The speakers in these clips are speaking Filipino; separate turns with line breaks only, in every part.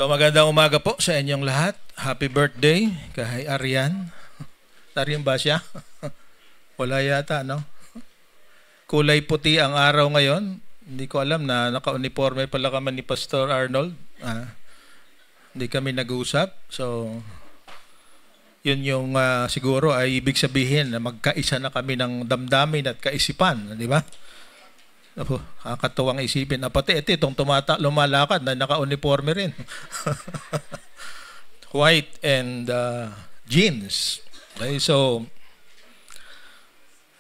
So magandang umaga po sa inyong lahat. Happy birthday kay Arian. Nariyan ba siya? Wala yata, no? Kulay puti ang araw ngayon. Hindi ko alam na naka-uniforme pala kami ni Pastor Arnold. Hindi kami nag-usap. So, yun yung siguro ay ibig sabihin na magkaisa na kami ng damdamin at kaisipan. Di ba? Kakatuwang isipin. Pati itong lumalakad na naka-uniforme rin. White and jeans. Okay, so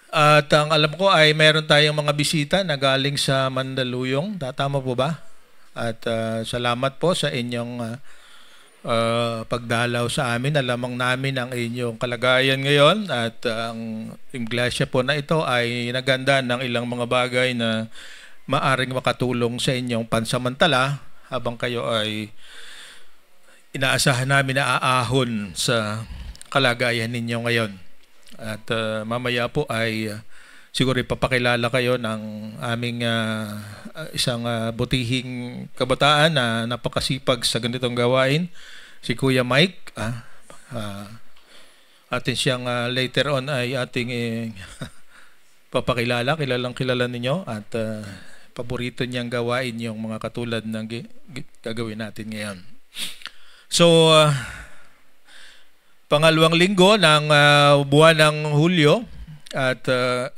at ang alam ko ay meron tayong mga bisita na galing sa Mandaluyong. Tama po ba? At salamat po sa inyong pagdalaw sa amin. Alamang namin ang inyong kalagayan ngayon at ang iglesia po na ito ay naganda ng ilang mga bagay na maaring makatulong sa inyong pansamantala habang kayo ay inaasahan namin na aahon sa kalagayan ninyo ngayon. At mamaya po ay siguro ipapakilala kayo ng aming isang butihing kabataan na napakasipag sa ganitong gawain, si Kuya Mike. Atin siyang later on ay ating papakilala, kilala ninyo at paborito niyang gawain yung mga katulad ng gagawin natin ngayon. So, pangalawang linggo ng buwan ng Hulyo at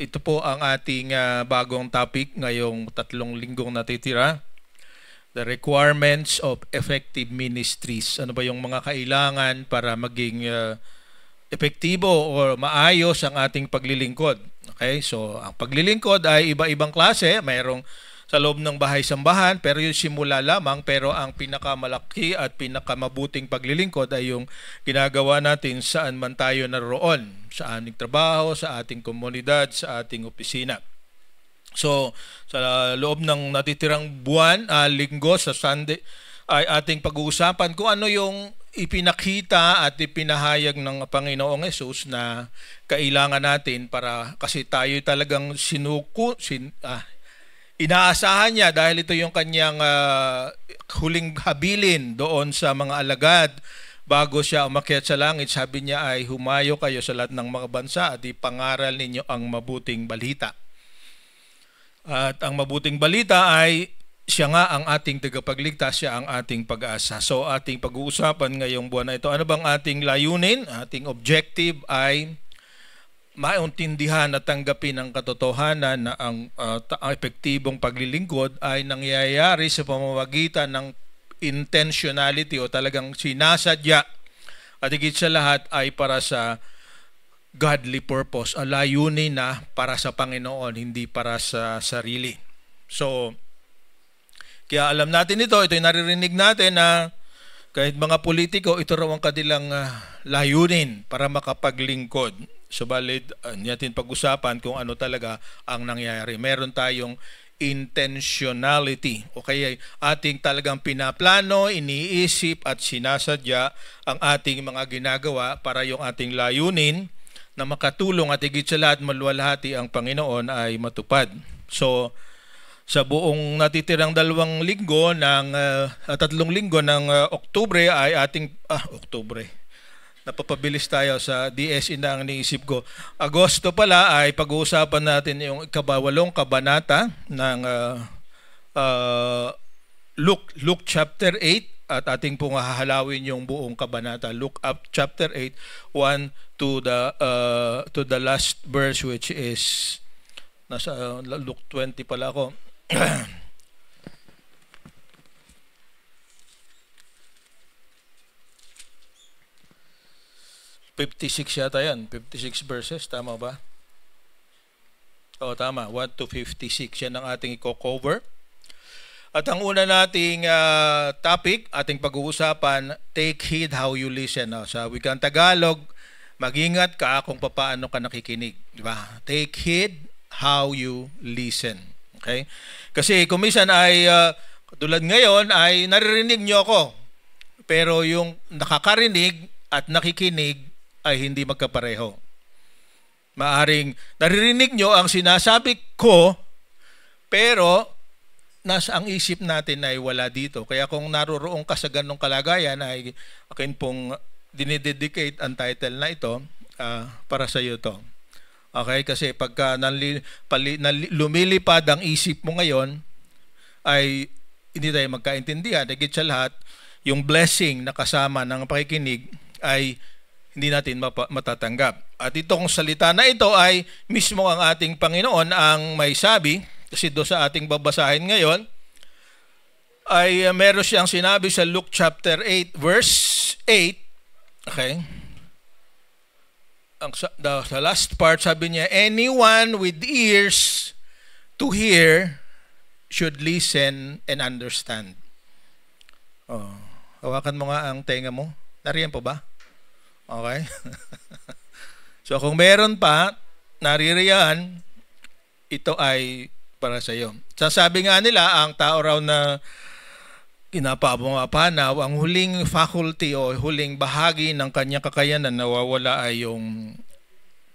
ito po ang ating bagong topic ngayong 3 linggong natitira. The requirements of effective ministries. Ano ba yung mga kailangan para maging epektibo o maayos ang ating paglilingkod? Okay, so ang paglilingkod ay iba-ibang klase. Mayroong sa loob ng bahay-sambahan, pero yung simula lamang. Pero ang pinakamalaki at pinakamabuting paglilingkod ay yung ginagawa natin saan man tayo naroon. Sa ating trabaho, sa ating komunidad, sa ating opisina. So, sa loob ng natitirang buwan, linggo, sa Sunday, ay ating pag-uusapan kung ano yung ipinakita at ipinahayag ng Panginoong Hesus na kailangan natin para kasi tayo talagang inaasahan niya dahil ito yung kanyang huling habilin doon sa mga alagad bago siya umakyat sa langit. Sabi niya ay humayo kayo sa lahat ng mga bansa at ipangaral ninyo ang mabuting balita. At ang mabuting balita ay siya nga ang ating tagapagligtas, siya ang ating pag-asa. So ating pag-uusapan ngayong buwan na ito. Ano bang ating layunin? Ating objective ay maintindihan at tanggapin ang katotohanan na ang epektibong paglilingkod ay nangyayari sa pamamagitan ng intentionality o talagang sinasadya. At higit sa lahat ay para sa godly purpose, layunin na para sa Panginoon, hindi para sa sarili. So, kaya alam natin ito yung naririnig natin na kahit mga politiko, ito raw ang kanilang layunin para makapaglingkod. Subalit, natin pag-usapan kung ano talaga ang nangyayari. Meron tayong intentionality o kaya ating talagang pinaplano, iniisip at sinasadya ang ating mga ginagawa para yung ating layunin na makatulong at higit sa lahat maluwalhati ang Panginoon ay matupad. So, sa buong natitirang 2 linggo ng 3 linggo ng Oktubre ay ating Oktubre. Napapabilis tayo sa DS na ang niisip ko. Agosto pala ay pag-uusapan natin yung 8 kabanata ng Luke chapter 8 at ating pong hahalawin yung buong kabanata. Luke up chapter 8, 1 to the last verse which is nasa Luke 20 pala ako. 56 yata yan. 56 verses. Tama ba? Tama. 1 to 56. Yan ang ating i-cover. At ang una nating topic, ating pag-uusapan, take heed how you listen. Sa wikang Tagalog, mag-ingat ka kung paano ka nakikinig. Diba? Take heed how you listen. Okay? Kasi kung minsan ay, tulad ngayon, ay naririnig nyo ako. Pero yung nakakarinig at nakikinig ay hindi magkapareho. Maaring naririnig nyo ang sinasabi ko, pero nasa ang isip natin ay wala dito. Kaya kung naroroon ka sa ganong kalagayan, ay akin pong dinidedicate ang title na ito para sa iyo to. Okay? Kasi pagka lumilipad ang isip mo ngayon, ay hindi tayo magkaintindihan. Higit sa lahat, yung blessing na kasama ng pakikinig ay hindi natin matatanggap. At itong salita na ito ay mismo ang ating Panginoon ang may sabi, kasi doon sa ating babasahin ngayon, ay meron siyang sinabi sa Luke chapter 8, verse 8, okay? The last part, sabi niya, anyone with ears to hear should listen and understand. Oh, hawakan mo nga ang tenga mo. Nariyan po ba? Okay. So kung meron pa, naririyan, ito ay para sa iyo. Sasabi nga nila, ang tao raw na pinapapanaw, ang huling faculty o huling bahagi ng kanyang kakayanan nawawala ay yung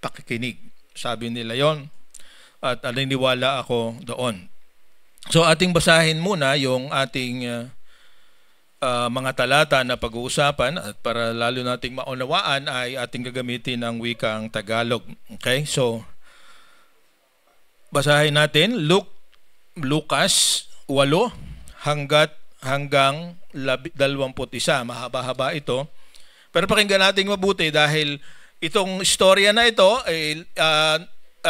pakikinig. Sabi nila yon. At aliniwala ako doon. So ating basahin muna yung ating mga talata na pag-uusapan, at para lalo nating maunawaan ay ating gagamitin ang wikang Tagalog. Okay? So basahin natin Lucas 8 hanggang 21. Mahaba-haba ito. Pero pakinggan natin mabuti dahil itong istorya na ito ay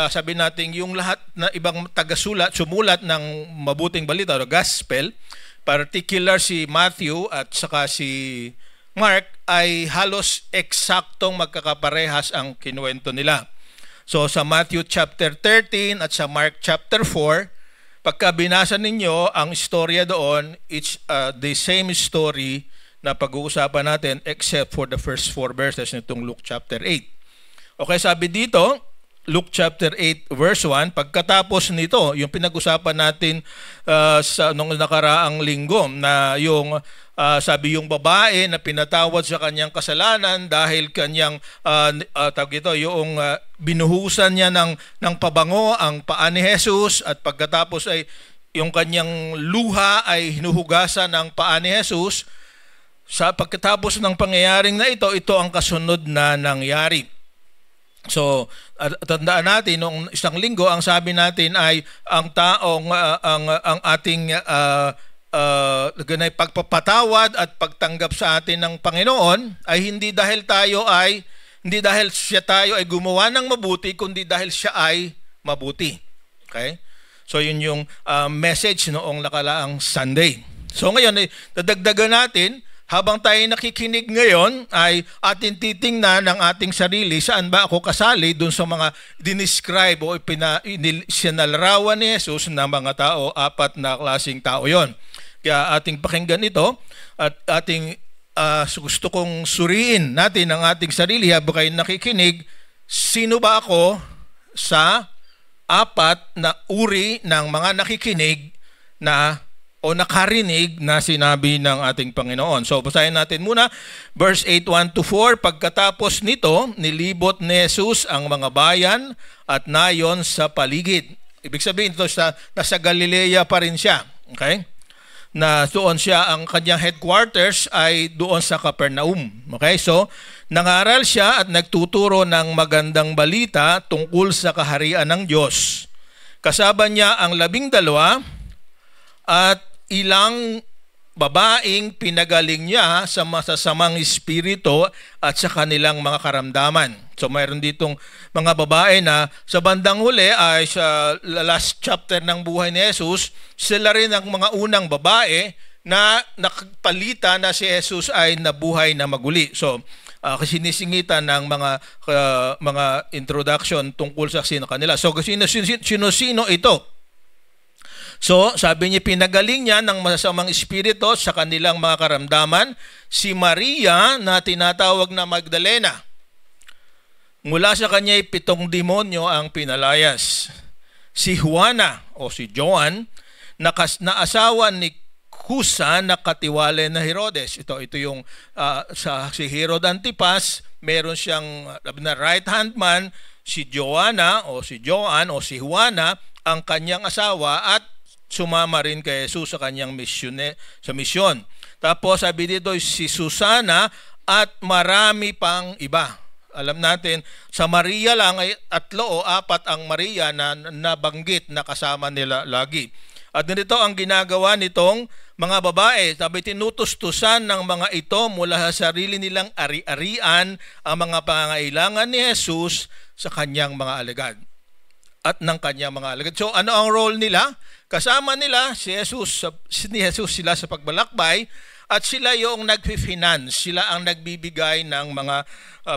sabi natin yung lahat na ibang sumulat ng mabuting balita o gospel, particular si Matthew at saka si Mark, ay halos eksaktong magkakaparehas ang kinuwento nila. So sa Matthew chapter 13 at sa Mark chapter 4, pagka binasa ninyo ang istorya doon, it's the same story na pag-uusapan natin except for the first 4 verses nitong Luke chapter 8. Okay, sabi dito, Luke chapter 8 verse 1, pagkatapos nito, yung pinag-usapan natin sa nung nakaraang linggo, na yung sabi yung babae na pinatawad sa kanyang kasalanan dahil kanyang yung binuhusan niya ng pabango ang paa ni Jesus, at pagkatapos ay yung kanyang luha ay hinuhugasan ng paa ni Jesus. Sa pagkatapos ng pangyayaring na ito ang kasunod na nangyari. So, tandaan natin nung isang linggo, ang sabi natin ay ang taong ang ating pagpapatawad at pagtanggap sa atin ng Panginoon ay hindi dahil tayo ay tayo ay gumawa ng mabuti, kundi dahil siya ay mabuti. Okay? So yun yung message noong nakalaang Sunday. So ngayon dadagdagan natin, habang tayo nakikinig ngayon ay atin titingnan ng ating sarili, saan ba ako kasali dun sa mga dinescribe o sinalarawan ni Jesus na mga tao, 4 na klaseng tao yon. Kaya ating pakinggan ito at ating gusto kong suriin natin ang ating sarili habang kayo nakikinig. Sino ba ako sa 4 na uri ng mga nakikinig na o nakarinig na sinabi ng ating Panginoon? So basahin natin muna verse 8, 1-4. Pagkatapos nito, nilibot ni Jesus ang mga bayan at nayon sa paligid. Ibig sabihin ito, nasa Galilea pa rin siya. Okay? Na doon siya, ang kanyang headquarters ay doon sa Capernaum. Okay? So nangaral siya at nagtuturo ng magandang balita tungkol sa kaharian ng Diyos. Kasama niya ang 12 at ilang babaeng pinagaling niya sa masasamang espiritu at sa kanilang mga karamdaman. So mayroon ditong mga babae na sa bandang huli ay sa last chapter ng buhay ni Jesus, sila rin ang mga unang babae na nakapalita na si Jesus ay nabuhay na maguli. So sinisingitan ng mga introduction tungkol sa sino kanila. So sino ito? So, sabi niya, pinagaling niya ng masasamang espiritu sa kanilang mga karamdaman si Maria na tinatawag na Magdalena. Mula sa kanya 7 demonyo ang pinalayas. Si Juana o si Joan na asawa ni Kusa na katiwala na Herodes. Ito yung si Herod Antipas, meron siyang na right hand man, si Joanna o si Joan o si Juana ang kanyang asawa, at sumama rin kay Jesus sa kanyang misyon. Tapos sabi dito si Susana at marami pang iba. Alam natin, sa Maria lang ay 3 o 4 ang Maria na nabanggit na kasama nila lagi. At nito ang ginagawa nitong mga babae. Sabi, tinutustusan ng mga ito mula sa sarili nilang ari-arian ang mga pangangailangan ni Jesus sa kanyang mga alagad at ng kanyang mga alagad. So ano ang role nila? Kasama nila ni Jesus sila sa pagbalakbay at sila yung nag-finance. Sila ang nagbibigay ng mga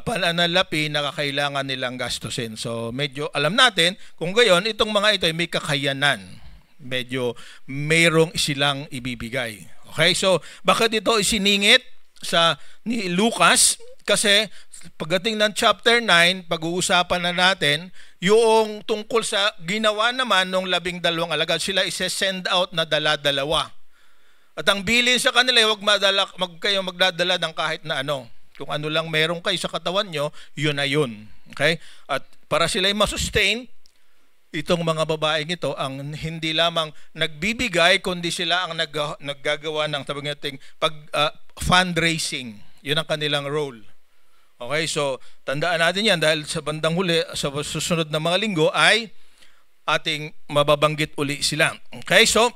pananalapi na kakailangan nilang gastusin. So medyo alam natin kung gayon itong mga ito ay may kakayanan. Medyo mayroong silang ibibigay. Okay, so bakit ito isiningit ni Lucas? Kasi pagdating ng chapter 9, pag-uusapan na natin yung tungkol sa ginawa naman ng 12 alagad. Sila isa-send out na dala-dalawa. At ang bilin sa kanila, huwag kayo magdadala ng kahit na ano. Kung ano lang meron kayo sa katawan nyo, yun na yun. Okay? At para sila'y masustain, itong mga babaeng ito ang hindi lamang nagbibigay kundi sila ang naggagawa ng fundraising. Yun ang kanilang role. Okay, so tandaan natin yan dahil sa bandang huli, sa susunod na mga linggo ay ating mababanggit uli sila. Okay, so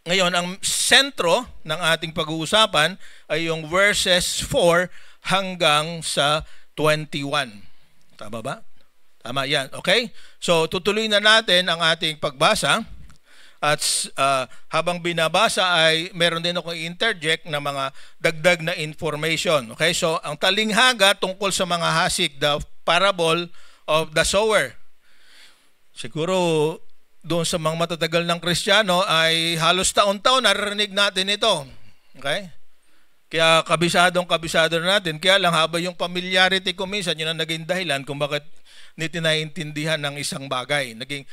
ngayon ang sentro ng ating pag-uusapan ay yung verses 4 hanggang sa 21. Tama ba? Tama yan, okay? So, tutuloy na natin ang ating pagbasa at habang binabasa ay meron din akong interject na mga dagdag na information. Okay, so ang talinghaga tungkol sa mga hasik, the parable of the sower. Siguro doon sa mga matatagal ng Kristiyano ay halos taon-taon naririnig natin ito. Okay? Kaya kabisado natin. Kaya lang habang yung familiarity ko minsan, yun ang naging dahilan kung bakit hindi naiintindihan ng isang bagay. Naging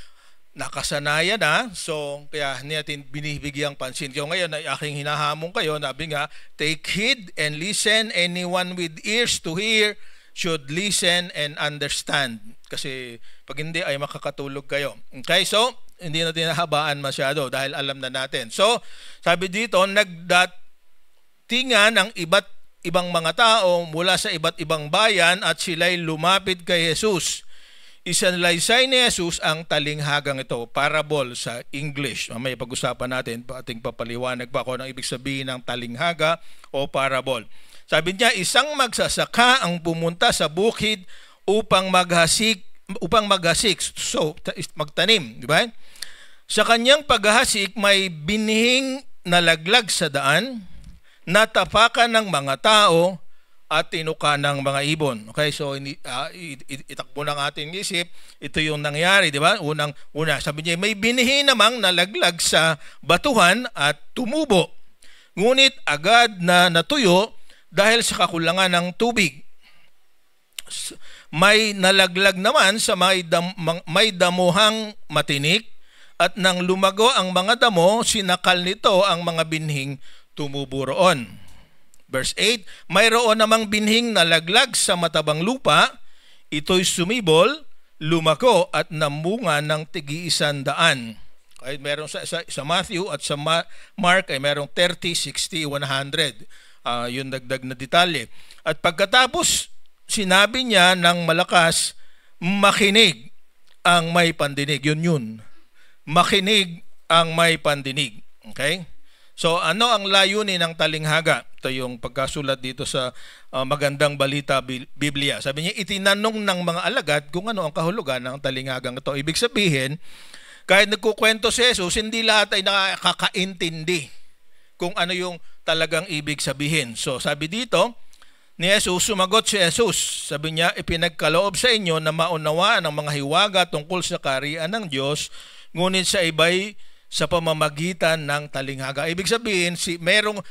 nakasanayan na, so kaya hindi natin binibigyang pansin. Kaya ngayon ay aking hinahamon kayo, sabi nga, take heed and listen, anyone with ears to hear should listen and understand. Kasi pag hindi ay makakatulog kayo. Okay, so hindi natin nahabaan masyado dahil alam na natin. So sabi dito, nagdatingan ang iba't ibang mga tao mula sa iba't ibang bayan at sila'y lumapit kay Jesus. Isanalaysay ni Jesus ang talinghagang ito, parable sa English. May pag-usapan natin, ating papaliwanag pa kung ang ibig sabihin ng talinghaga o parable. Sabi niya, isang magsasaka ang pumunta sa bukid upang maghasik, so magtanim, di ba? Sa kanyang paghasik may binhing nalaglag sa daan, natapakan ng mga tao at tinuka ng mga ibon. Okay, so itakbo ng ating isip, ito yung nangyari, di ba? Una, sabi niya, may binhi namang nalaglag sa batuhan at tumubo. Ngunit agad na natuyo dahil sa kakulangan ng tubig. May nalaglag naman sa may damuhang matinik at nang lumago ang mga damo, sinakal nito ang mga binhing tumubo roon. Verse 8, mayroon namang binhing nalaglag sa matabang lupa, ito'y sumibol, lumako at namunga ng tig-100. Okay, meron sa Matthew at sa Mark ay merong 30, 60, 100. Yung dagdag na detalye. At pagkatapos, sinabi niya ng malakas, makinig ang may pandinig. Yun. Makinig ang may pandinig. Okay? So ano ang layunin ng talinghaga? Ito yung pagkasulat dito sa Magandang Balita Biblia. Sabi niya, itinanong ng mga alagad kung ano ang kahulugan ng talinghagang ito. Ibig sabihin, kahit nagkukwento si Jesus, hindi lahat ay nakakaintindi kung ano yung talagang ibig sabihin. So sabi dito, ni Jesus, sumagot si Jesus. Sabi niya, ipinagkaloob sa inyo na maunawaan ang mga hiwaga tungkol sa kaharian ng Diyos, ngunit sa iba'y sa pamamagitan ng talinghaga. Ibig sabihin, merong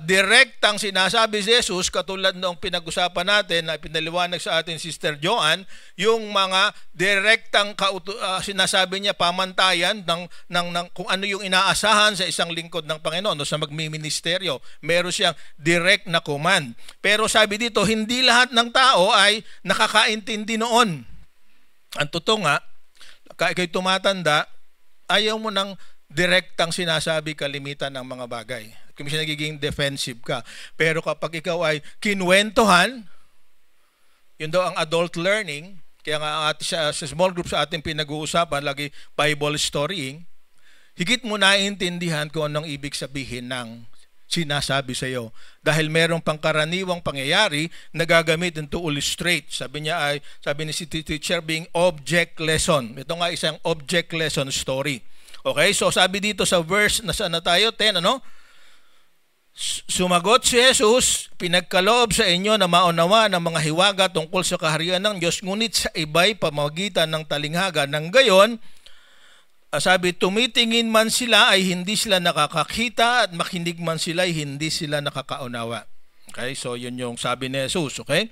direktang sinasabi si Jesus, katulad ng pinag-usapan natin na pinaliwanag sa atin Sister Joanne, yung mga direktang sinasabi niya pamantayan ng kung ano yung inaasahan sa isang lingkod ng Panginoon o sa magmiministeryo. Meron siyang direct na command. Pero sabi dito, hindi lahat ng tao ay nakakaintindi noon. Ang totoo nga, kahit tumatanda, ayaw mo nang direktang sinasabi kalimitan ng mga bagay. Kung siya nagiging defensive ka. Pero kapag ikaw ay kinwentuhan, yun daw ang adult learning, kaya nga sa small group sa ating pinag-uusapan, lagi Bible storying, higit mo naiintindihan kung anong ibig sabihin ng sinasabi sa iyo. Dahil merong pangkaraniwang pangyayari na gagamitin to illustrate. Sabi ni si teacher being object lesson. Ito nga isang object lesson story. Okay, so sabi dito sa verse, nasaan na tayo? 10, ano? Sumagot si Jesus, pinagkaloob sa inyo na maunawa ng mga hiwaga tungkol sa kaharian ng Diyos, ngunit sa iba'y pamagitan ng talinghaga. Nang gayon, sabi, tumitingin man sila ay hindi sila nakakakita at makinig man sila ay hindi sila nakakaunawa. Okay, so yun yung sabi ni Jesus, okay?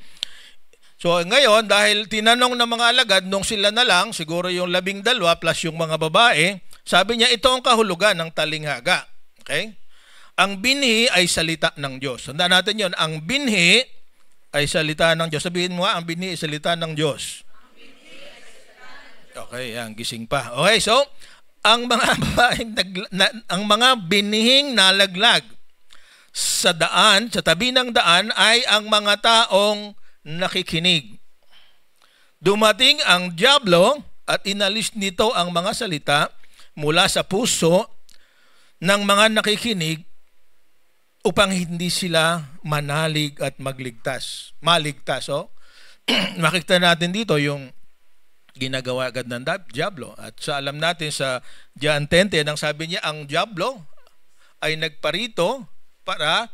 So ngayon, dahil tinanong ng mga alagad, nung sila na lang, siguro yung 12 plus yung mga babae, sabi niya, ito ang kahulugan ng talinghaga. Okay? Ang binhi ay salita ng Diyos. Tandaan natin yun. Ang binhi ay salita ng Diyos. Sabihin mo nga, ang binhi ay salita ng Diyos. Okay, yan, gising pa. Okay, so, ang mga binihing nalaglag sa daan, sa tabi ng daan, ay ang mga taong nakikinig. Dumating ang dyablo at inalis nito ang mga salita mula sa puso ng mga nakikinig upang hindi sila manalig at maligtas. Oh. Makikita natin dito yung ginagawa agad ng dyablo. At sa alam natin sa John 10:10, ang sabi niya, ang dyablo ay nagparito para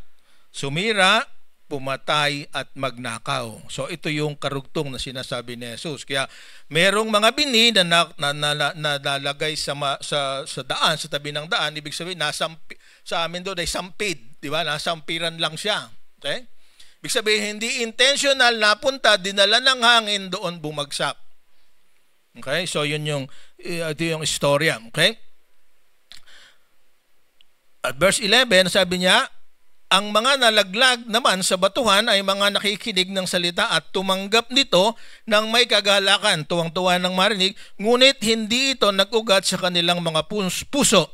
sumira, pumatay at magnakaw. So ito yung karugtong na sinasabi ni Jesus. Kaya merong mga bini na nalagay sa daan, sa tabi ng daan, ibig sabihin sa amin doon ay sampid, di ba? Nasampiran lang siya. Okay? Ibig sabihin hindi intentional napunta, dinala ng hangin, doon bumagsak. Okay? So ito yung istorya, okay? At verse 11, sabi niya, ang mga nalaglag naman sa batuhan ay mga nakikinig ng salita at tumanggap nito ng may kagalakan, tuwang-tuwa ng marinig, ngunit hindi ito nag-ugat sa kanilang mga puso.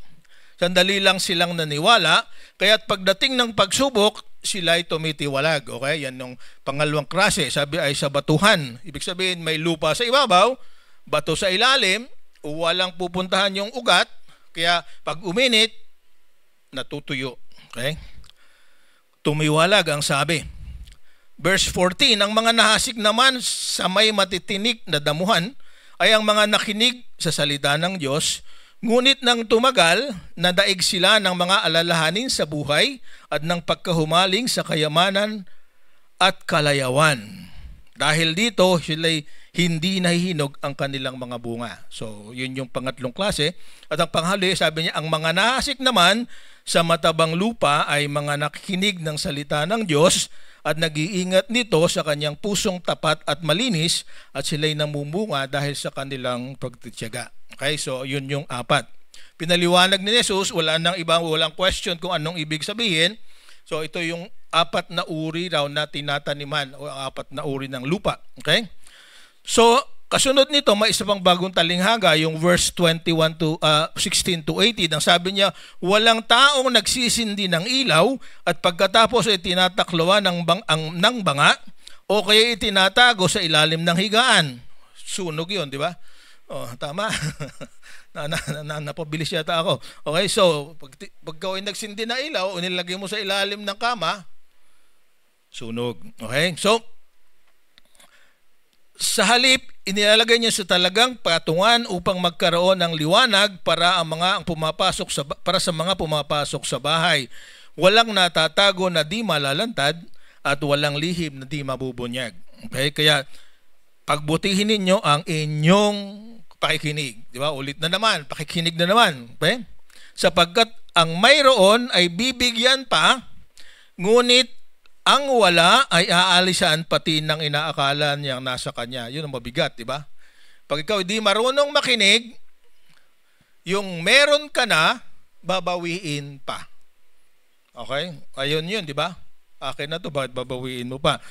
Sandali lang silang naniwala, kaya't pagdating ng pagsubok, sila ay tumitiwalag. Okay? Yan yung pangalawang klase, sabi ay sa batuhan. Ibig sabihin may lupa sa ibabaw, bato sa ilalim, walang pupuntahan yung ugat, kaya pag uminit, natutuyo. Okay? Tumiwalag ang sabi. Verse 14, ang mga nahasik naman sa may matitinik na damuhan ay ang mga nakinig sa salita ng Diyos, ngunit nang tumagal, nadaig sila ng mga alalahanin sa buhay at ng pagkahumaling sa kayamanan at kalayawan. Dahil dito, sila'y hindi nahihinog ang kanilang mga bunga. So, yun yung pangatlong klase. At ang panghali, sabi niya, ang mga nahasik naman sa matabang lupa ay mga nakikinig ng salita ng Diyos at nag-iingat nito sa kanyang pusong tapat at malinis at sila'y namumunga dahil sa kanilang pagtitiyaga. Okay, so yun yung apat. Pinaliwanag ni Jesus, walang question kung anong ibig sabihin. So ito yung apat na uri raw na tinataniman o apat na uri ng lupa. Okay? So, kasunod nito, may isa pang bagong talinghaga, yung verse 16 to 18. Ang sabi niya, walang taong nagsisindi ng ilaw at pagkatapos ay tinataklawan ng banga o kaya itinatago sa ilalim ng higaan. Sunog yun, di ba? Oh, tama. Napabilis yata ako. Okay, so, pagka nagsindi na ilaw o nilagay mo sa ilalim ng kama, sunog. Okay, so, sa halip, inilalagay niya sa talagang patungan upang magkaroon ng liwanag para sa mga pumapasok sa bahay. Walang natatago na di malalantad at walang lihim na di mabubunyag. Okay? Kaya pagbutihin ninyo ang inyong pakikinig. Di ba? Ulit na naman, pakikinig na naman. Okay? Sapagkat ang mayroon ay bibigyan pa, ngunit ang wala ay aalisan pati ng inaakala niyang nasa kanya. Yun ang mabigat, di ba? Pag ikaw hindi marunong makinig, yung meron ka na, babawiin pa. Okay? Ayun yun, di ba? Akin na to, bakit babawiin mo pa?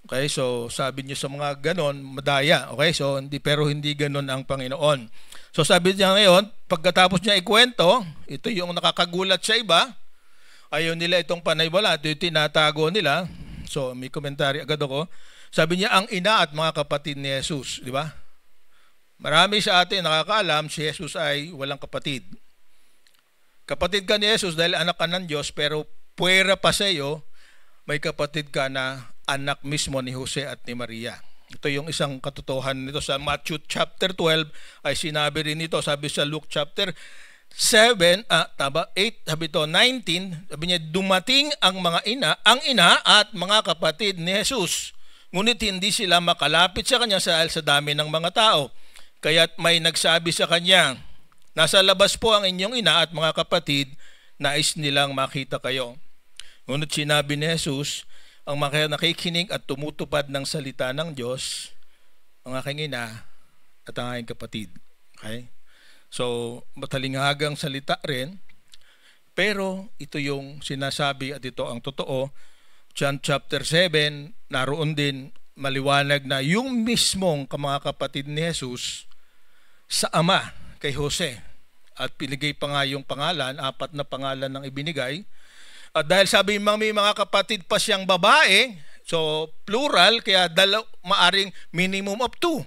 Okay, so sabi niyo sa mga ganon, madaya. Okay, so pero hindi ganon ang Panginoon. So sabi niya ngayon, pagkatapos niya ikwento, ito yung nakakagulat sa iba, ayaw nila itong panaywala, ito yung tinatago nila. So may komentary agad ako. Sabi niya, ang ina at mga kapatid ni Jesus, di ba? Marami sa atin nakakaalam si Jesus ay walang kapatid. Kapatid ka ni Jesus dahil anak ka ng Diyos, pero puwera pa sa iyo, may kapatid ka na anak mismo ni Jose at ni Maria. Ito yung isang katotohanan nito. Sa Matthew chapter 12 ay sinabi rin ito. Sabi sa Luke chapter 8, sabi ito, 19, sabi niya, dumating ang ina at mga kapatid ni Jesus. Ngunit hindi sila makalapit sa kanya sa dami ng mga tao. Kaya't may nagsabi sa kanya, nasa labas po ang inyong ina at mga kapatid, nais nilang makita kayo. Ngunit sinabi ni Jesus, ang mga nakikinig at tumutupad ng salita ng Diyos, ang aking ina at ang aking kapatid. Okay? So, matalinghagang salita rin, pero ito yung sinasabi at ito ang totoo. John chapter 7, naroon din maliwanag na yung mismong mga kapatid ni Jesus sa ama kay Jose. At pinigay pa nga yung pangalan, 4 na pangalan ng ibinigay. At dahil sabi may mga kapatid pa siyang babae, so plural, kaya maaring minimum of 2.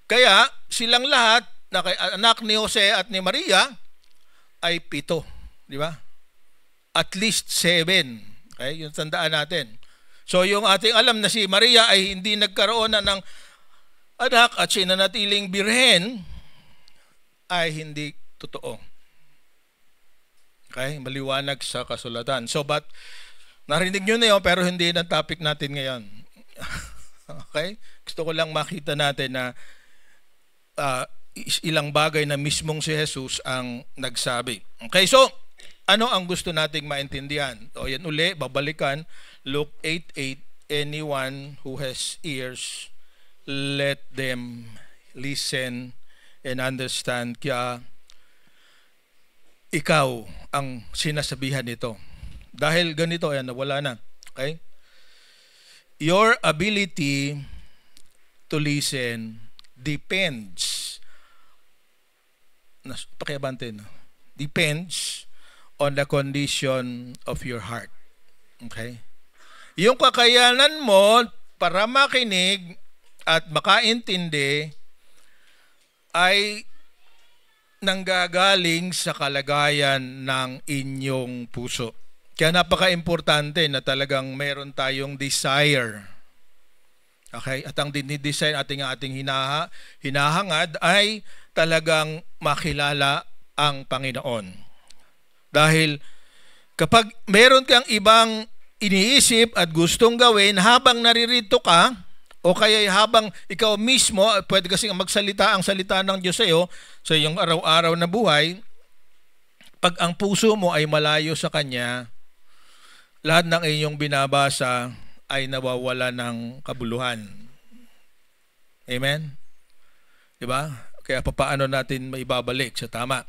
Kaya silang lahat, anak ni Jose at ni Maria, ay 7. Di ba? At least 7. Okay? Yung tandaan natin. So yung ating alam na si Maria ay hindi nagkaroon na ng anak at sinanatiling birhen, ay hindi totoo. Okay? Maliwanag sa kasulatan. So, but, narinig nyo na yun, pero hindi na topic natin ngayon. Okay? Gusto ko lang makita natin na ilang bagay na mismong si Jesus ang nagsabi. Okay? So, ano ang gusto nating maintindihan? O yan uli, babalikan, Luke 8:8, anyone who has ears, let them listen and understand. Kaya ikaw ang sinasabihan nito. Dahil ganito, ayan, nawala na. Okay? Your ability to listen depends, pakibante, no? Depends on the condition of your heart. Okay? Yung kakayanan mo para makinig at makaintindi ay nanggagaling sa kalagayan ng inyong puso. Kaya napaka-importante na talagang meron tayong desire. Okay? At ang dinidesire ating hinahangad ay talagang makilala ang Panginoon. Dahil kapag meron kang ibang iniisip at gustong gawin habang naririto ka, o kaya habang ikaw mismo, pwede kasi magsalita ang salita ng Diyos sa iyo, sa iyong araw-araw na buhay, pag ang puso mo ay malayo sa Kanya, lahat ng iyong binabasa ay nawawala ng kabuluhan. Amen? Diba? Kaya paano natin maibabalik sa tama?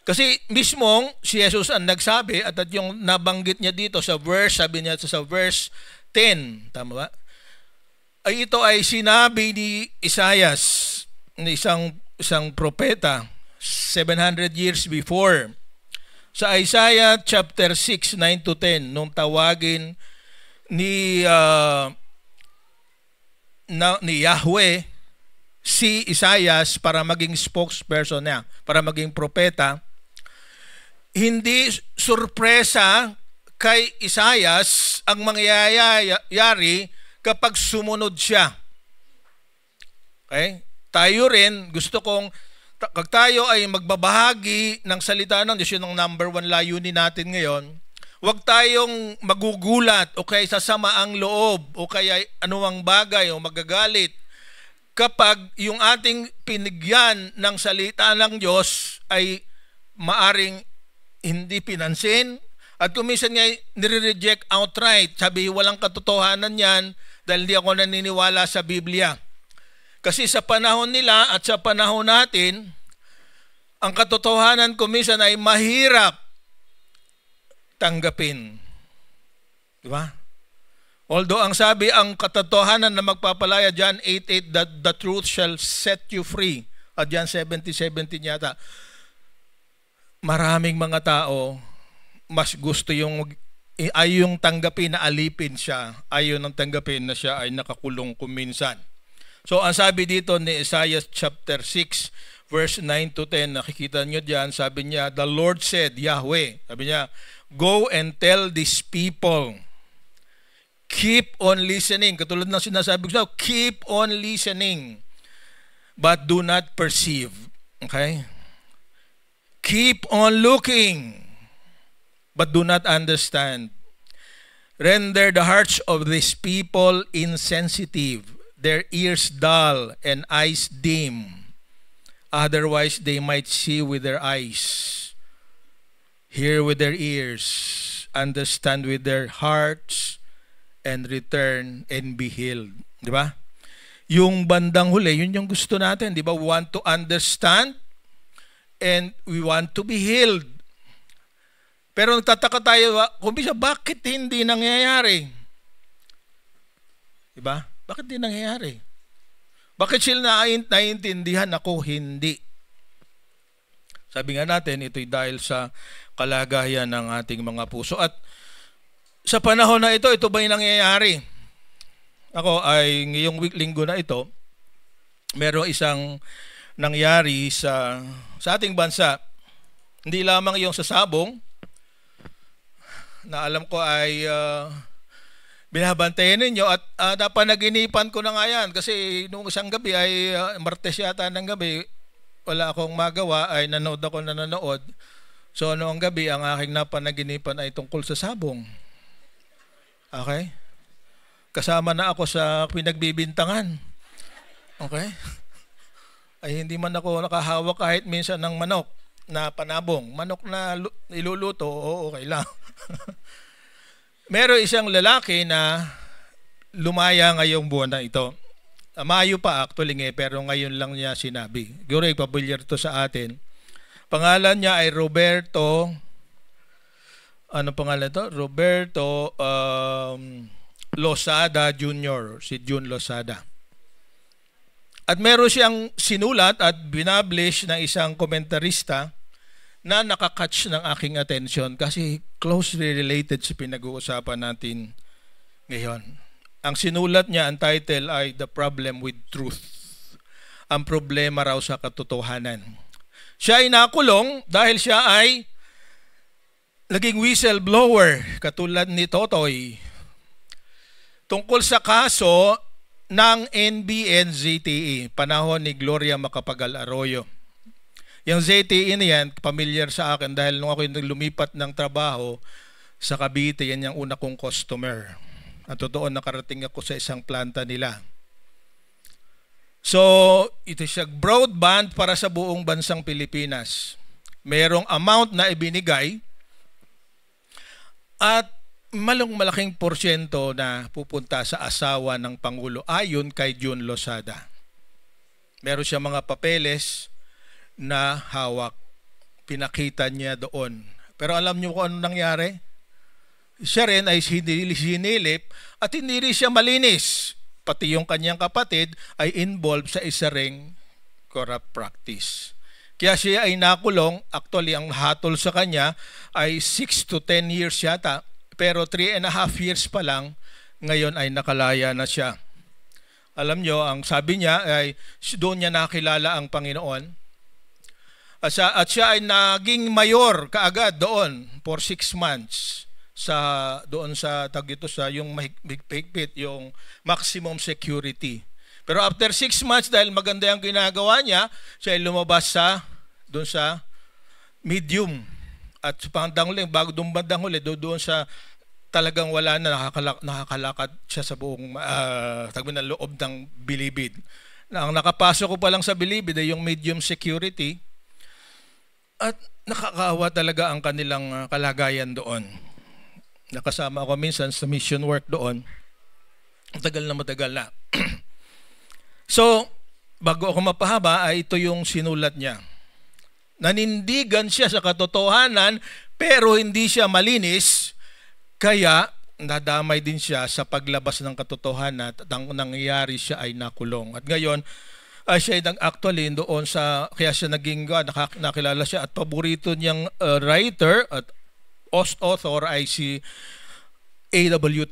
Kasi mismong si Jesus ang nagsabi at yung nabanggit niya dito sa verse, sabi niya sa verse 10, tama ba? Ay ito ay sinabi ni Isaias, isang propeta 700 years before. Sa Isaiah chapter 6, 9-10, nung tawagin ni Yahweh si Isaias para maging spokesperson niya, para maging propeta, hindi sorpresa kay Isaias ang mangyayari kapag sumunod siya. Okay? Tayo rin, gusto kong, pag tayo ay magbabahagi ng salita ng Diyos, yun ang number 1 layunin natin ngayon, huwag tayong magugulat o kaya sasama ang loob o kaya anuang bagay o magagalit kapag yung ating pinigyan ng salita ng Diyos ay maaring hindi pinansin at kung minsan nga nire-reject outright, sabi walang katotohanan yan dahil hindi ako naniniwala sa Biblia. Kasi sa panahon nila at sa panahon natin, ang katotohanan kung minsan ay mahirap tanggapin. Diba? Although ang sabi, ang katotohanan na magpapalaya, John 8:8, that the truth shall set you free. At John 70:17 yata. Maraming mga tao, mas gusto ayaw yung tanggapin na alipin siya, ayaw nang tanggapin na siya ay nakakulong kuminsan. So ang sabi dito ni Isaiah chapter 6, verse 9 to 10, nakikita nyo dyan, sabi niya, the Lord said, Yahweh, sabi niya, go and tell these people, keep on listening. Katulad ng sinasabi ko, keep on listening, but do not perceive. Okay? Keep on looking, but do not understand. Render the hearts of these people insensitive, their ears dull and eyes dim. Otherwise, they might see with their eyes, hear with their ears, understand with their hearts, and return and be healed. Di ba? Yung bandang huli, yun yung gusto natin. Di ba? We want to understand and we want to be healed. Pero nagtataka tayo, kumbisa, bakit hindi nangyayari? Di ba? Bakit hindi nangyayari? Bakit sila naiintindihan, ako hindi? Sabi nga natin, ito'y dahil sa kalagayan ng ating mga puso. At sa panahon na ito ba'y nangyayari? Ako ay ngayong linggo na ito, merong isang nangyari sa ating bansa. Hindi lamang yung sa Sabong, na alam ko ay binabantayan ninyo at napanaginipan ko na nga yan kasi nung isang gabi ay Martes yata ng gabi, wala akong magawa, ay nanood ako na nanood. So noong gabi ang aking napanaginipan ay tungkol sa Sabong. Okay? Kasama na ako sa pinagbibintangan. Okay? Ay hindi man ako nakahawak kahit minsan ng manok na panabong. Manok na iluluto, oo, okay lang. Meron isang lalaki na lumaya ngayong buwan na ito. Mayo pa actually pero ngayon lang niya sinabi. Siguro ipabilyar to sa atin. Pangalan niya ay Roberto, ano pangalan to? Roberto Losada Jr., si June Losada. At meron siyang sinulat at binablish ng isang komentarista na nakakatch ng aking attention kasi closely related sa pinag-uusapan natin ngayon. Ang sinulat niya, ang title ay The Problem with Truth. Ang problema raw sa katotohanan. Siya ay nakulong dahil siya ay naging whistleblower katulad ni Totoy tungkol sa kaso ng NBN-ZTE, panahon ni Gloria Macapagal Arroyo. Yung ZTE na yan, familiar sa akin dahil nung ako yung lumipat ng trabaho sa Cavite, yan yung una kong customer. At totoo, nakarating ako sa isang planta nila. So, ito siya broadband para sa buong bansang Pilipinas. Merong amount na ibinigay at malaking porsyento na pupunta sa asawa ng Pangulo ayon kay June Losada. Meron siya mga papeles na hawak. Pinakita niya doon. Pero alam niyo kung ano nangyari? Siya rin ay sinilip at hindi rin siya malinis. Pati yung kanyang kapatid ay involved sa isa ring corrupt practice. Kaya siya ay nakulong. Actually, ang hatol sa kanya ay 6 to 10 years yata. Pero 3.5 years pa lang, ngayon ay nakalaya na siya. Alam nyo, ang sabi niya ay doon niya nakilala ang Panginoon. At siya ay naging mayor kaagad doon for 6 months doon sa tagito sa yung mahigpit, yung maximum security. Pero after 6 months, dahil maganda yung ginagawa niya, siya ay lumabas doon sa medium. At sa bandang huli, bago doon bandang huli, doon sa talagang wala na, nakakalakad siya sa buong na loob ng bilibid. Ang nakapasok ko pa lang sa bilibid ay yung medium security. At nakakaawa talaga ang kanilang kalagayan doon. Nakasama ako minsan sa mission work doon. Matagal na. So, bago ako mapahaba, ay ito yung sinulat niya. Nanindigan siya sa katotohanan, pero hindi siya malinis, kaya nadamay din siya sa paglabas ng katotohanan at ang nangyayari siya ay nakulong. At ngayon, siya ay actually doon sa, kaya siya naging, nakilala siya at paborito niyang writer at author ay si A.W.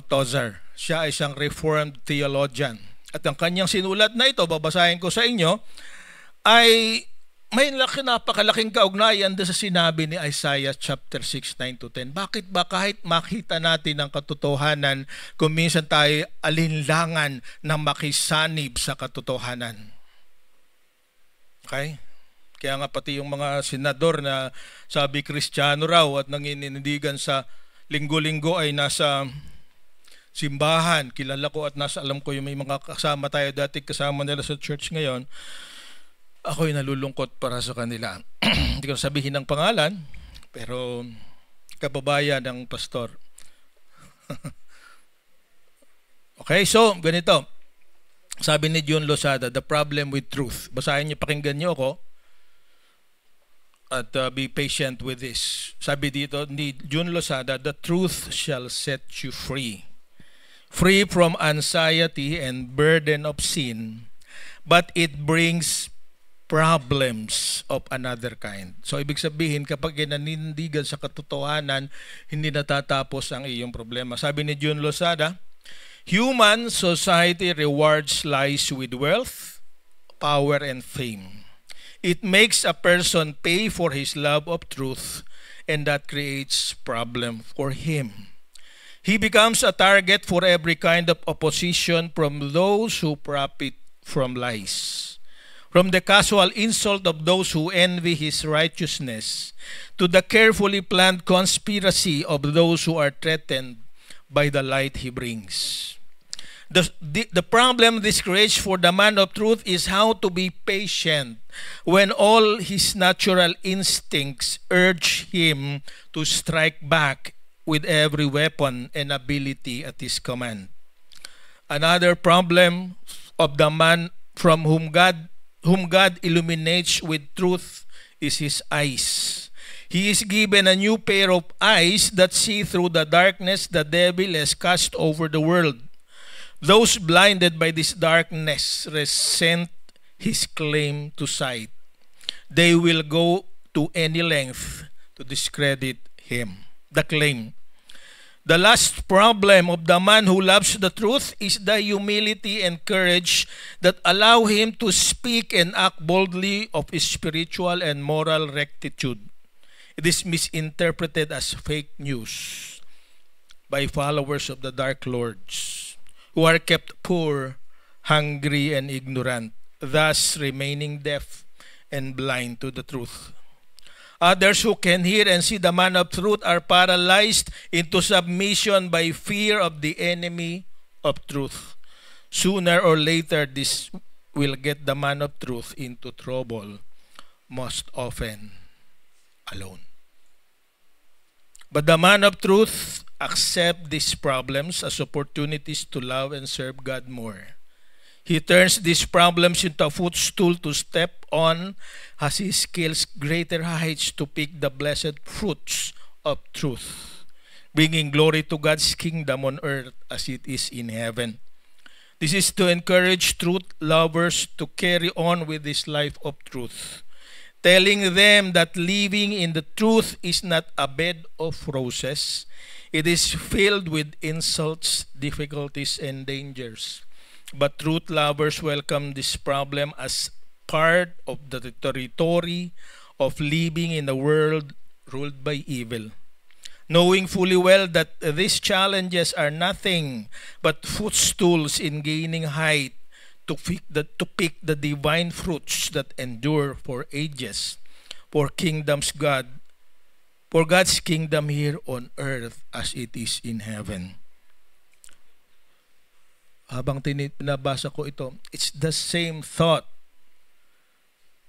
Tozer. Siya ay isang Reformed theologian. At ang kanyang sinulat na ito, babasahin ko sa inyo, ay may napakalaking kaugnayan doon sa sinabi ni Isaiah chapter 6, 9-10. Bakit ba kahit makita natin ang katotohanan, kung minsan tayo alinlangan na makisanib sa katotohanan? Okay? Kaya nga pati yung mga senador na sabi Kristiyano raw at nanginindigan sa linggo-linggo ay nasa simbahan. Kilala ko at alam ko yung may mga kasama tayo dati, kasama nila sa church ngayon. Ako'y nalulungkot para sa kanila. Hindi ko sabihin ng pangalan, pero kababayan ng pastor. Okay, so ganito. Sabi ni John Losada, the problem with truth. Basahin niyo, pakinggan niyo ako. At be patient with this. Sabi dito ni John Losada, the truth shall set you free. Free from anxiety and burden of sin, but it brings problems of another kind. So, ibig sabihin, kapag nanindigan sa katotohanan, hindi natatapos ang iyong problema. Sabi ni John Losada, human society rewards lies with wealth, power, and fame. It makes a person pay for his love of truth, and that creates problem for him. He becomes a target for every kind of opposition from those who profit from lies. From the casual insult of those who envy his righteousness, to the carefully planned conspiracy of those who are threatened by the light he brings. The problem this creates for the man of truth is how to be patient when all his natural instincts urge him to strike back with every weapon and ability at his command. Another problem of the man from whom God illuminates with truth is his eyes. He is given a new pair of eyes that see through the darkness the devil has cast over the world. Those blinded by this darkness resent his claim to sight. They will go to any length to discredit him. The claim. The last problem of the man who loves the truth is the humility and courage that allow him to speak and act boldly of his spiritual and moral rectitude. It is misinterpreted as fake news by followers of the dark lords who are kept poor, hungry, and ignorant, thus remaining deaf and blind to the truth. Others who can hear and see the man of truth are paralyzed into submission by fear of the enemy of truth. Sooner or later, this will get the man of truth into trouble, most often alone. But the man of truth accepts these problems as opportunities to love and serve God more. He turns these problems into a footstool to step on as he scales greater heights to pick the blessed fruits of truth, bringing glory to God's kingdom on earth as it is in heaven. This is to encourage truth lovers to carry on with this life of truth, telling them that living in the truth is not a bed of roses. It is filled with insults, difficulties, and dangers. But truth lovers welcome this problem as part of the territory of living in a world ruled by evil, knowing fully well that these challenges are nothing but footstools in gaining height to pick the divine fruits that endure for ages, for God's kingdom here on earth as it is in heaven. Habang pinabasa ko ito, it's the same thought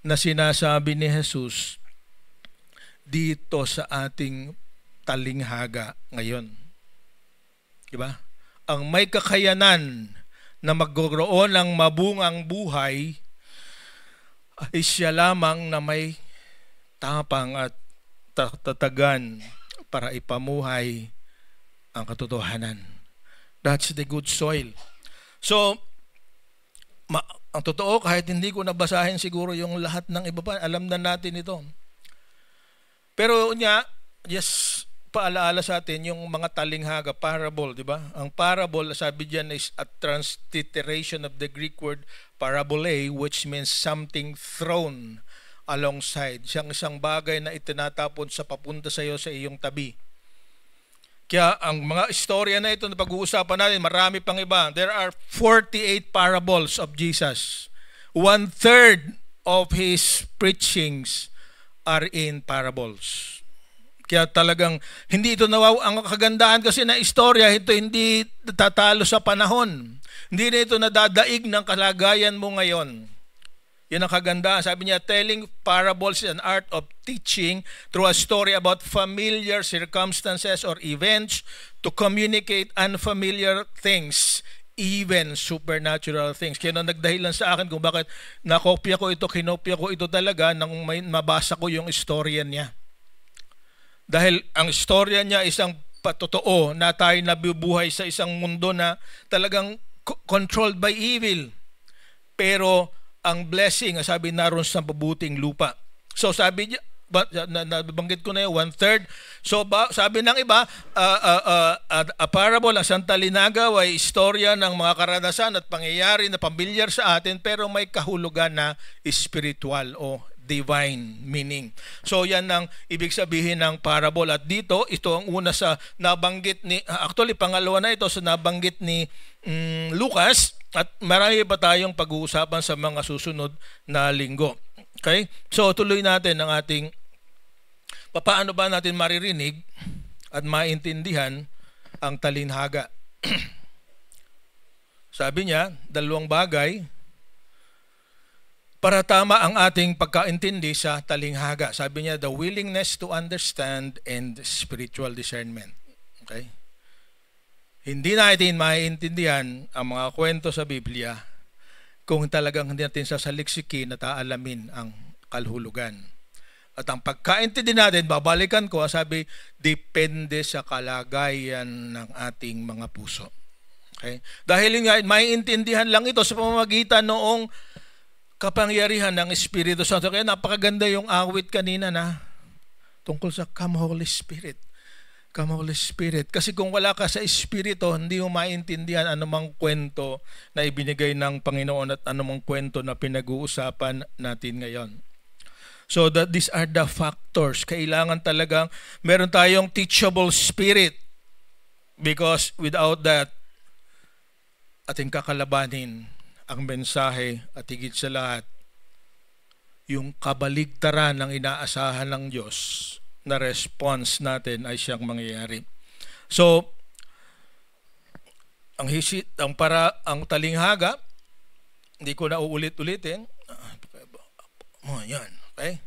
na sinasabi ni Jesus dito sa ating talinghaga ngayon. Diba? Ang may kakayanan na magkaroon ng mabungang buhay ay siya lamang na may tapang at tatagan para ipamuhay ang katotohanan. That's the good soil. So, ang totoo, kahit hindi ko nabasahin siguro yung lahat ng iba pa, alam na natin ito. Pero just paalaala sa atin yung mga talinghaga, parable, di ba? Ang parable, sabi diyan, is a transliteration of the Greek word parabole, which means something thrown alongside. Siyang isang bagay na itinatapon sa papunta sa iyo sa iyong tabi. Kaya ang mga istorya na ito na pag-uusapan natin, marami pang iba. There are 48 parables of Jesus. 1/3 of His preachings are in parables. Kaya talagang hindi ito ang kagandahan kasi na istorya, ito hindi tatalo sa panahon. Hindi na ito nadadaig ng kalagayan mo ngayon. Yan ang kagandahan. Sabi niya, telling parables is an art of teaching through a story about familiar circumstances or events to communicate unfamiliar things, even supernatural things. Kaya nagdahilan sa akin kung bakit kinopya ko ito talaga nang mabasa ko yung istorya niya. Dahil ang istorya niya isang patotoo na tayo nabubuhay sa isang mundo na talagang controlled by evil. Pero ang blessing, sabi naroon sa mabuting lupa. So sabi niya, nabanggit ko na yung 1/3. So sabi ng iba, a parable, ang santalinaga ay istorya ng mga karanasan at pangyayari na pamilyar sa atin pero may kahulugan na spiritual o divine meaning. So yan ang ibig sabihin ng parable. At dito, ito ang una sa nabanggit ni, actually pangalawa na ito sa nabanggit ni Lucas, at marami pa tayong pag-uusapan sa mga susunod na linggo. Okay? So tuloy natin ang ating paano ba natin maririnig at maintindihan ang talinhaga. Sabi niya, 2 bagay para tama ang ating pagkaintindi sa talinghaga. Sabi niya, the willingness to understand and spiritual discernment. Okay? Hindi natin maiintindihan ang mga kwento sa Biblia kung talagang hindi natin sasaliksikin at aalamin ang kalhulugan. At ang pagkaintindi natin, babalikan ko, sabi, depende sa kalagayan ng ating mga puso. Okay? Dahil nga, maiintindihan lang ito sa pamamagitan noong kapangyarihan ng Espiritu Santo. Kaya napakaganda yung awit kanina na tungkol sa Come Holy Spirit. Come Holy Spirit. Kasi kung wala ka sa Espiritu, hindi mo maintindihan anumang kwento na ibinigay ng Panginoon at anumang kwento na pinag-uusapan natin ngayon. So that these are the factors. Kailangan talagang meron tayong teachable spirit, because without that, ating kakalabanin ang mensahe at higit sa lahat, yung kabaligtaran ng inaasahan ng Diyos na response natin ay siyang mangyayari. So, ang talinghaga, hindi ko na uulit-ulitin. Yan, okay?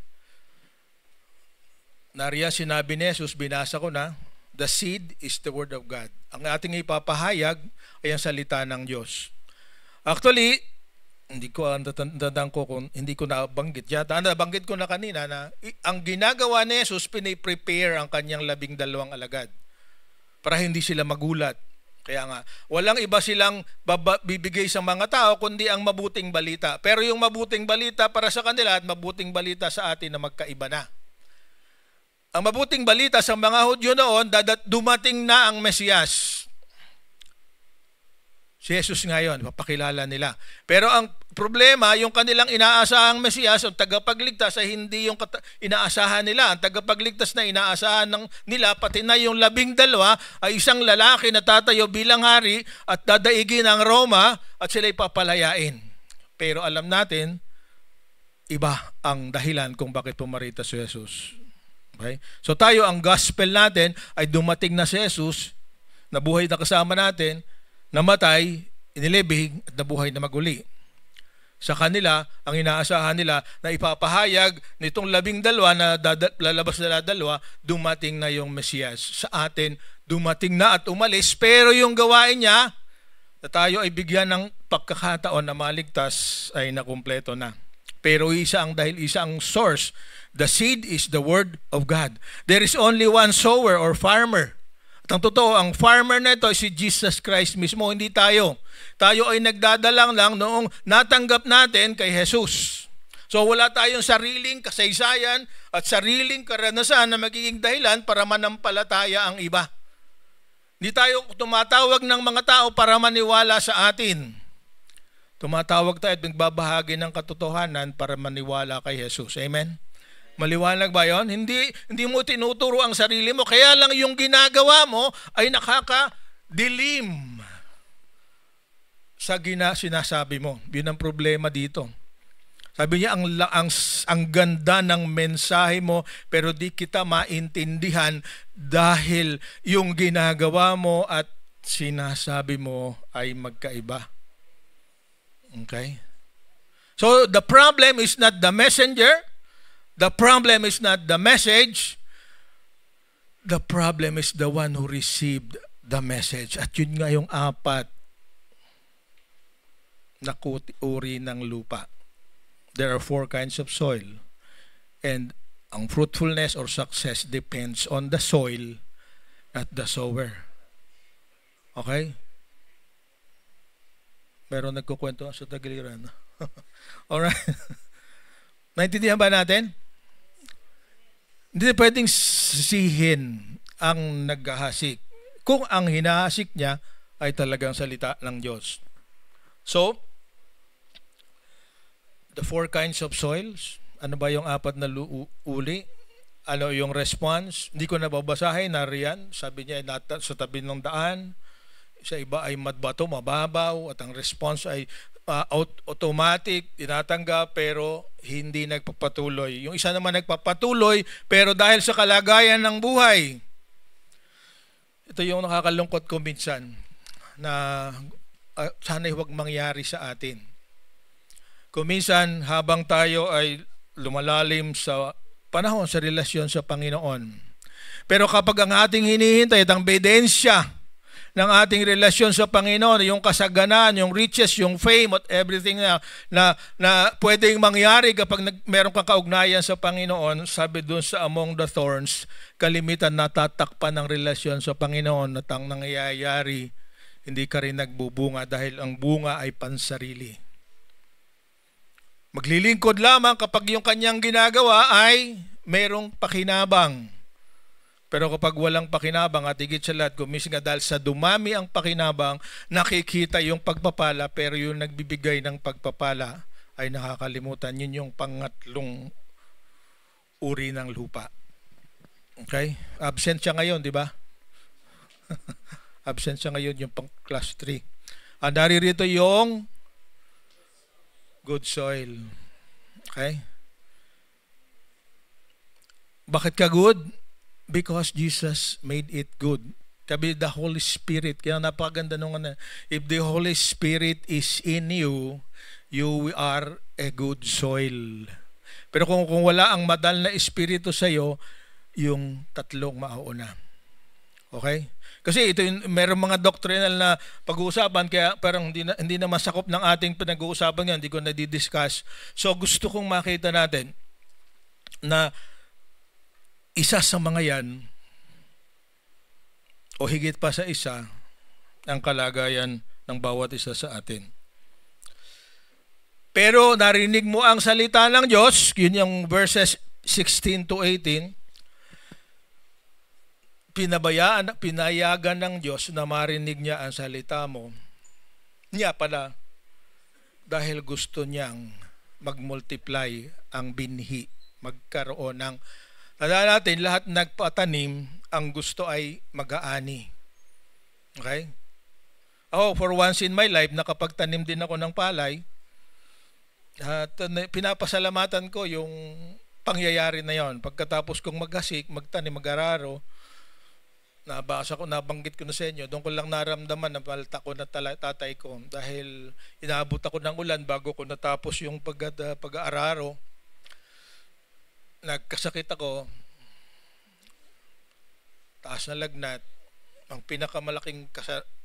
Nariya sinabi ni Jesus, binasa ko na, the seed is the word of God. Ang ating ipapahayag ay ang salita ng Diyos. Actually, hindi ko nabanggit. Nabanggit ko na kanina na ang ginagawa ni Jesus, piniprepare ang kanyang 12 alagad para hindi sila magulat. Kaya nga, walang iba silang bibigay sa mga tao kundi ang mabuting balita. Pero yung mabuting balita para sa kanila at mabuting balita sa atin na magkaiba na. Ang mabuting balita sa mga Hudyo noon, dumating na ang Mesiyas. Si Jesus ngayon, mapakilala nila. Pero ang problema, yung kanilang inaasahang Mesiyas, ang tagapagligtas, ay hindi yung inaasahan nila. Ang tagapagligtas na inaasahan nila, pati na yung 12 ay isang lalaki na tatayo bilang hari at dadaigin ang Roma at sila'y papalayain. Pero alam natin, iba ang dahilan kung bakit pumarita si Jesus. Okay? So tayo, ang gospel natin ay dumating na si Jesus, nabuhay na kasama natin, namatay, inilibing, at nabuhay na maguli. Sa kanila, ang inaasahan nila na ipapahayag nitong 12 na lalabas na 2, dumating na yung Mesiyas. Sa atin, dumating na at umalis, pero yung gawain niya, na tayo ay bigyan ng pagkakataon na maligtas, ay nakumpleto na. Pero dahil isa ang source, the seed is the word of God. There is only one sower or farmer. Ang totoo, ang farmer na ito si Jesus Christ mismo, hindi tayo. Tayo ay nagdadalang lang noong natanggap natin kay Jesus. So wala tayong sariling kasaysayan at sariling karanasan na magiging dahilan para manampalataya ang iba. Hindi tayo tumatawag ng mga tao para maniwala sa atin. Tumatawag tayo at nagbabahagi ng katotohanan para maniwala kay Jesus. Amen? Maliwanag ba yun? Hindi mo tinuturo ang sarili mo. Kaya lang yung ginagawa mo ay nakakadilim sa sinasabi mo. Yun ang problema dito. Sabi niya, ang ganda ng mensahe mo pero di kita maintindihan dahil yung ginagawa mo at sinasabi mo ay magkaiba. Okay? So the problem is not the messenger. The problem is not the message. The problem is the one who received the message. At yun nga yung apat na uri ng lupa. There are 4 kinds of soil. And ang fruitfulness or success depends on the soil, not the sower. Okay? Meron nagkukwento sa tagiliran. Alright? Naintindihan ba natin? Hindi pwedeng sisihin ang naghahasik kung ang hinahasik niya ay talagang salita ng Diyos. So, the 4 kinds of soils, ano ba yung 4 na uli? Ano yung response? Hindi ko nababasahin, nariyan. Sabi niya, sa tabi ng daan. Sa iba ay madbato, mababaw. At ang response ay automatic, tinatanggap, pero hindi nagpapatuloy. Yung isa naman nagpapatuloy, pero dahil sa kalagayan ng buhay. Ito yung nakakalungkot ko minsan, na sana'y huwag mangyari sa atin. Kung minsan, habang tayo ay lumalalim sa panahon sa relasyon sa Panginoon. Pero kapag ang ating hinihintay at ang ebidensya ng ating relasyon sa Panginoon, yung kasaganan, yung riches, yung fame, at everything na pwedeng mangyari kapag meron kang kaugnayan sa Panginoon, sabi dun sa Among the Thorns, kalimitan natatakpan ng relasyon sa Panginoon at ang nangyayari, hindi ka rin nagbubunga dahil ang bunga ay pansarili. Maglilingkod lamang kapag yung kanyang ginagawa ay merong pakinabang. Pero kapag walang pakinabang at higit sa lahat, gumising nga dahil sa dumami ang pakinabang, nakikita yung pagpapala, pero yung nagbibigay ng pagpapala ay nakakalimutan. Yun yung pangatlong uri ng lupa. Okay? Absent siya ngayon, di ba? Absent siya ngayon yung pang class 3. Naririto yung good soil. Okay? Bakit ka good? Because Jesus made it good. Sabi, the Holy Spirit. Kaya napakaganda nung if the Holy Spirit is in you, you are a good soil. Pero kung wala ang madal na espiritu sa iyo, yung tatlong mauuna. Okay? Kasi ito yung merong mga doctrinal na pag-uusapan, kaya parang hindi na masakop ng ating pinag-uusapan yan, hindi ko na-discuss. So gusto kong makita natin na isa sa mga yan, o higit pa sa isa, ang kalagayan ng bawat isa sa atin. Pero narinig mo ang salita ng Diyos, yun yung verses 16 to 18, pinayagan ng Diyos na marinig niya ang salita mo. Niya pala, dahil gusto niyang mag-multiply ang binhi, magkaroon ng tandaan natin, lahat nagpatanim, ang gusto ay mag-aani. Okay? Ako, for once in my life, nakapagtanim din ako ng palay. At pinapasalamatan ko yung pangyayari na yon. Pagkatapos kong maghasik, magtanim, mag-araro, nabanggit ko na sa inyo, doon ko lang naramdaman na balta ko na tatay ko dahil inaabot ako ng ulan bago ko natapos yung pag-araro. Nagkasakit ako, taas na lagnat. Ang pinakamalaking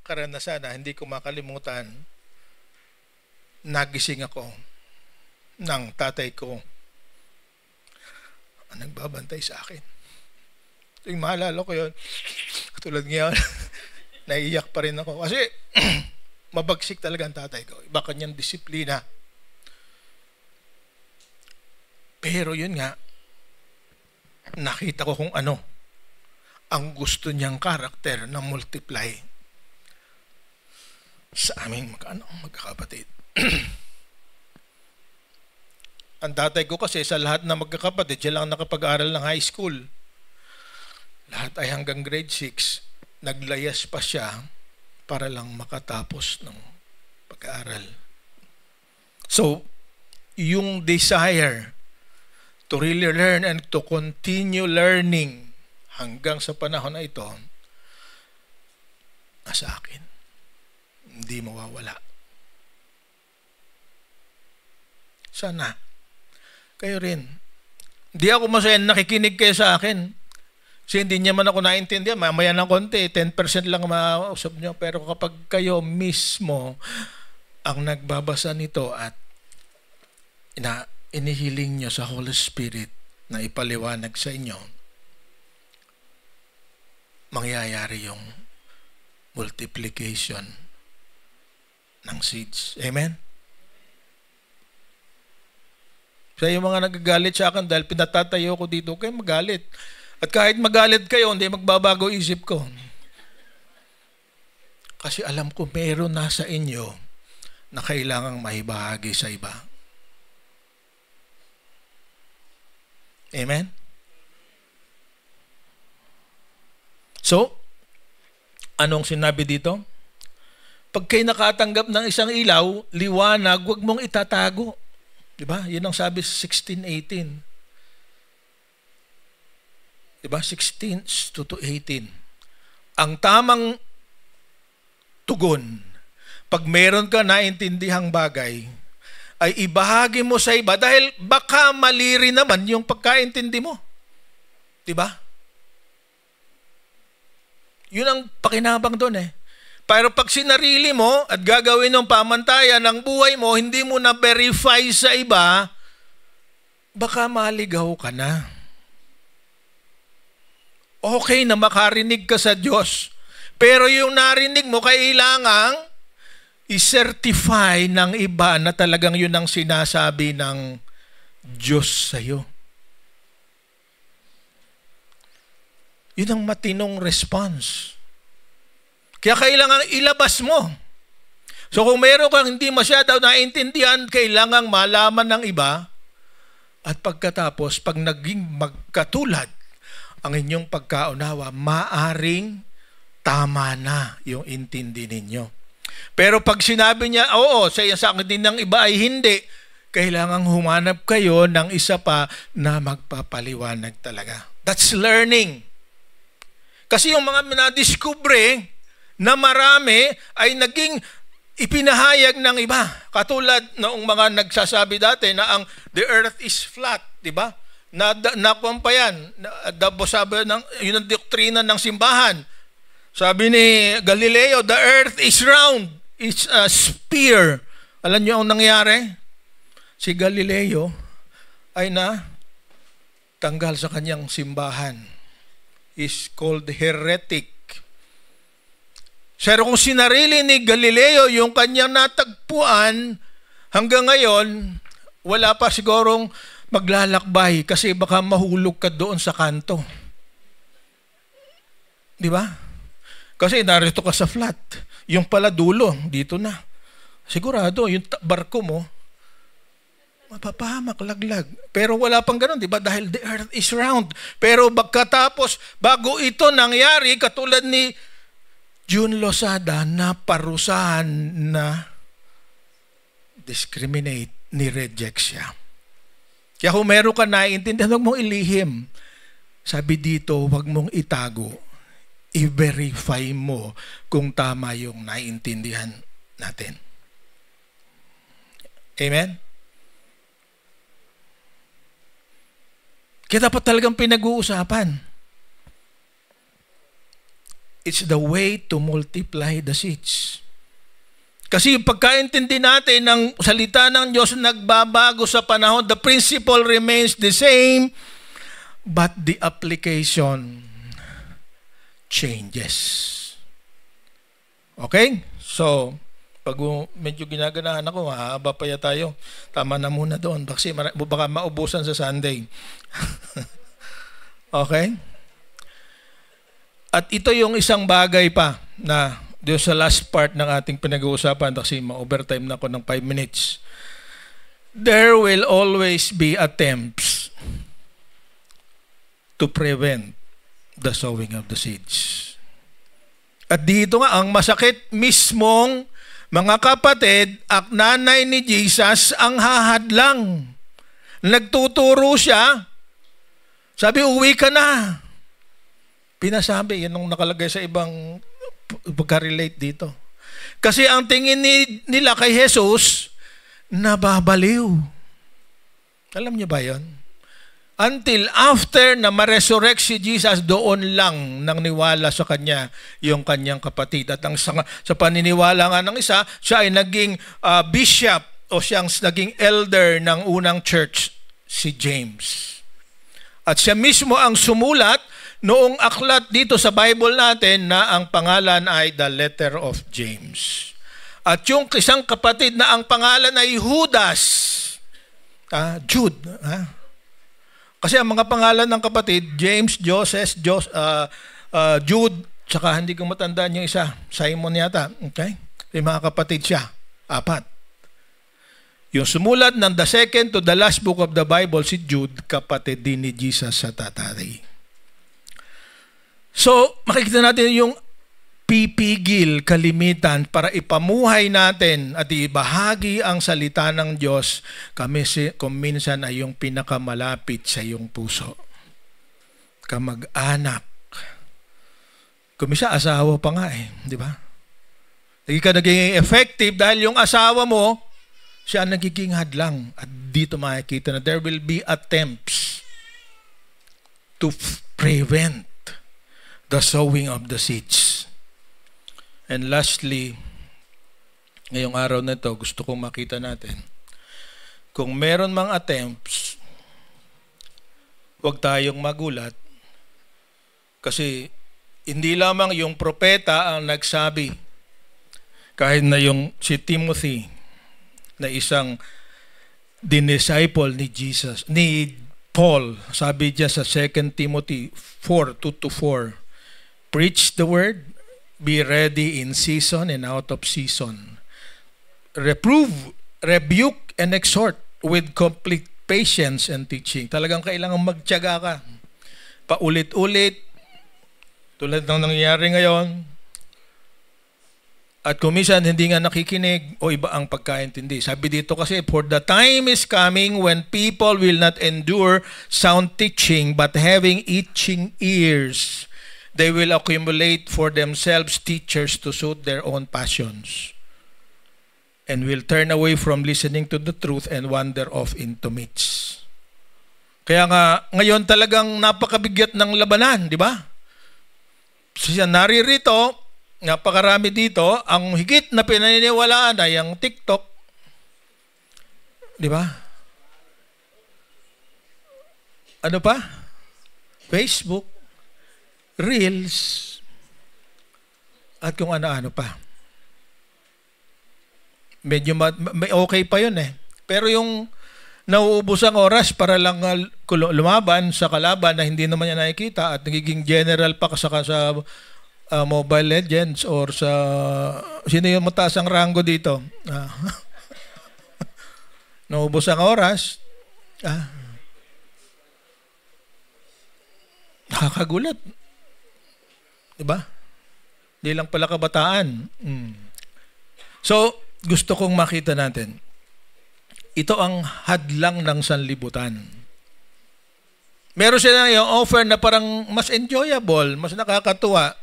karanasan na hindi ko makalimutan, nagising ako ng tatay ko ang nagbabantay sa akin. Yung maalala ko yun, Tulad ngayon, naiiyak pa rin ako. Kasi mabagsik talaga ang tatay ko. Iba kanyang disiplina. Pero yun nga, nakita ko kung ano ang gusto niyang karakter na multiply sa aming magkakapatid. Ang tatay ko kasi sa lahat ng magkakapatid, siya lang nakapag-aral ng high school. Lahat ay hanggang grade 6. Naglayas pa siya para lang makatapos ng pag-aaral. So, yung desire to really learn and to continue learning hanggang sa panahon na ito, nasa akin. Hindi mawawala. Sana kayo rin. Hindi ako masaya nakikinig kayo sa akin. Kasi hindi niya man ako naintindihan. Mamaya ng konti, 10% lang mausap niyo. Pero kapag kayo mismo ang nagbabasa nito at inihiling niyo sa Holy Spirit na ipaliwanag sa inyo, mangyayari yung multiplication ng seeds. Amen? Sa yung mga nagagalit sa akin dahil pinatatayo ko dito, kayo magalit. At kahit magalit kayo, hindi magbabago isip ko. Kasi alam ko meron na sa inyo na kailangang maibahagi sa iba. Amen? So, anong sinabi dito? Pag kayo nakatanggap ng isang ilaw, liwanag, huwag mong itatago. Diba? Yun ang sabi sa 16:18. Diba? 16 to 18. Ang tamang tugon, pag meron ka naintindihang bagay, ay ibahagi mo sa iba dahil baka mali rin naman yung pagkaintindi mo. Diba? Yun ang pakinabang doon eh. Pero pag sinarili mo at gagawin ng pamantayan ng buhay mo, hindi mo na-verify sa iba, baka maligaw ka na. Okay na makarinig ka sa Diyos. Pero yung narinig mo, kailangang i-certify ng iba na talagang yun ang sinasabi ng Diyos sa'yo. Yun ang matinong response. Kaya kailangan ilabas mo. So kung meron kang hindi masyadaw naintindihan, kailangang malaman ng iba. At pagkatapos, pag naging magkatulad ang inyong pagkaunawa, maaring tama na yung intindi ninyo. Pero pag sinabi niya, oo, sa akin din ng iba ay hindi, kailangang humanap kayo ng isa pa na magpapaliwanag talaga. That's learning. Kasi yung mga minadiskubre na marami ay naging ipinahayag ng iba. Katulad noong mga nagsasabi dati na the earth is flat, di ba? Nakuha pa yan. Sabi yun ang doktrina ng simbahan. Sabi ni Galileo, the earth is round. It's a sphere. Alam niyo ang nangyari? Si Galileo ay tanggal sa kanyang simbahan. Is called heretic. Pero kung sinarili ni Galileo yung kanyang natagpuan, hanggang ngayon, wala pa sigurong maglalakbay kasi baka mahulog ka doon sa kanto. Di ba? Kasi narito ka sa flat. Yung pala dulo, dito na. Sigurado, yung barko mo, mapapahamak, laglag. Pero wala pang ganun, di ba? Dahil the earth is round. Pero pagkatapos, bago ito nangyari, katulad ni June Losada, na parusahan na discriminate, ni-reject siya. Kaya kung meron ka naiintindihan, huwag mong ilihim. Sabi dito, huwag mong itago. I-verify mo kung tama yung naiintindihan natin. Amen? Kaya dapat talagang pinag-uusapan. It's the way to multiply the seeds. Kasi yung pagkaintindi natin ng salita ng Diyos nagbabago sa panahon, the principle remains the same, but the application changes. Okay? So, pag medyo ginaganahan ako, mahaba pa ya tayo. Tama na muna doon. Kasi baka maubusan sa Sunday. Okay? At ito yung isang bagay pa na doon sa last part ng ating pinag-uusapan kasi ma-overtime na ako ng 5 minutes. There will always be attempts to prevent the sowing of the seeds. At dito nga, ang masakit mismong mga kapatid, ang nanay ni Jesus ang hahadlang. Nagtuturo siya. Sabi, uwi ka na. Pinasabi, yan ang nakalagay sa ibang pagka-relate dito. Kasi ang tingin nila kay Jesus, nababaliw. Alam niyo ba yon? Until after na ma-resurrect si Jesus, doon lang nang niwala sa kanya yung kanyang kapatid. At ang sa paniniwala nga ng isa, siya ay naging bishop o siyang naging elder ng unang church, si James. At siya mismo ang sumulat noong aklat dito sa Bible natin na ang pangalan ay the letter of James. At yung isang kapatid na ang pangalan ay Judas, Jude, kasi ang mga pangalan ng kapatid, James, Joseph, Jude, tsaka hindi ko matandaan yung isa, Simon yata. Okay? Yung mga kapatid siya, 4. Yung sumulat ng the second to the last book of the Bible, si Jude, kapatid din ni Jesus sa tatay. So, makikita natin yung pipigil, kalimitan para ipamuhay natin at ibahagi ang salita ng Diyos kung minsan ay yung pinakamalapit sa iyong puso. Kamag-anak. Kung minsan asawa pa nga di ba? Hindi ka naging effective dahil yung asawa mo, siya nagiging hadlang. At dito makikita na there will be attempts to prevent the sowing of the seeds. And lastly, ngayong araw na ito, gusto kong makita natin, kung meron mang attempts, huwag tayong magulat kasi hindi lamang yung propeta ang nagsabi, kahit na yung si Timothy na isang disciple ni Jesus, ni Paul, sabi niya sa 2 Timothy 4:2-4, preach the word, be ready in season and out of season. Reprove, rebuke, and exhort with complete patience and teaching. Talagang kailangan magtiyaga ka. Paulit-ulit, tulad ng nangyayari ngayon. At kung minsan hindi nga nakikinig o iba ang pagkaintindi. Sabi dito kasi, for the time is coming when people will not endure sound teaching but having itching ears, they will accumulate for themselves teachers to suit their own passions and will turn away from listening to the truth and wander off into myths. Kaya nga, ngayon talagang napakabigat ng labanan, di ba? Siya naririto, napakarami dito, ang higit na pinaniniwalaan ay ang TikTok. Di ba? Ano pa? Facebook, Reels, at kung ano-ano pa. Medyo may okay pa yun Pero yung nauubos ang oras para lang lumaban sa kalaban na hindi naman niya nakikita at nagiging general pa sa Mobile Legends or sa sino yung mataas ang rango dito? Naubos ang oras. Nakakagulat. Diba? Hindi lang pala kabataan. So, gusto kong makita natin. Ito ang hadlang ng sanlibutan. Meron sila yung offer na parang mas enjoyable, mas nakakatuwa.